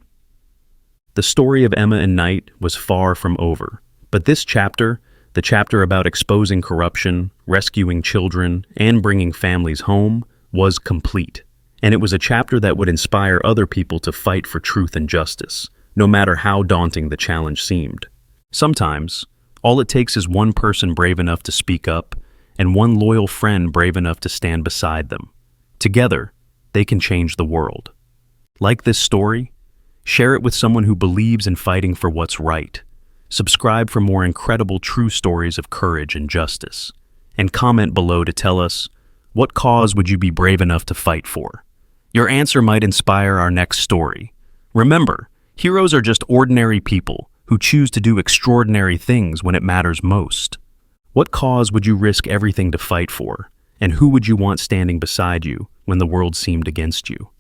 The story of Emma and Knight was far from over, but this chapter, the chapter about exposing corruption, rescuing children, and bringing families home, was complete. And it was a chapter that would inspire other people to fight for truth and justice, no matter how daunting the challenge seemed. Sometimes, all it takes is one person brave enough to speak up, and one loyal friend brave enough to stand beside them. Together, they can change the world. Like this story? Share it with someone who believes in fighting for what's right. Subscribe for more incredible true stories of courage and justice. And comment below to tell us, what cause would you be brave enough to fight for? Your answer might inspire our next story. Remember, heroes are just ordinary people who choose to do extraordinary things when it matters most. What cause would you risk everything to fight for? And who would you want standing beside you when the world seemed against you?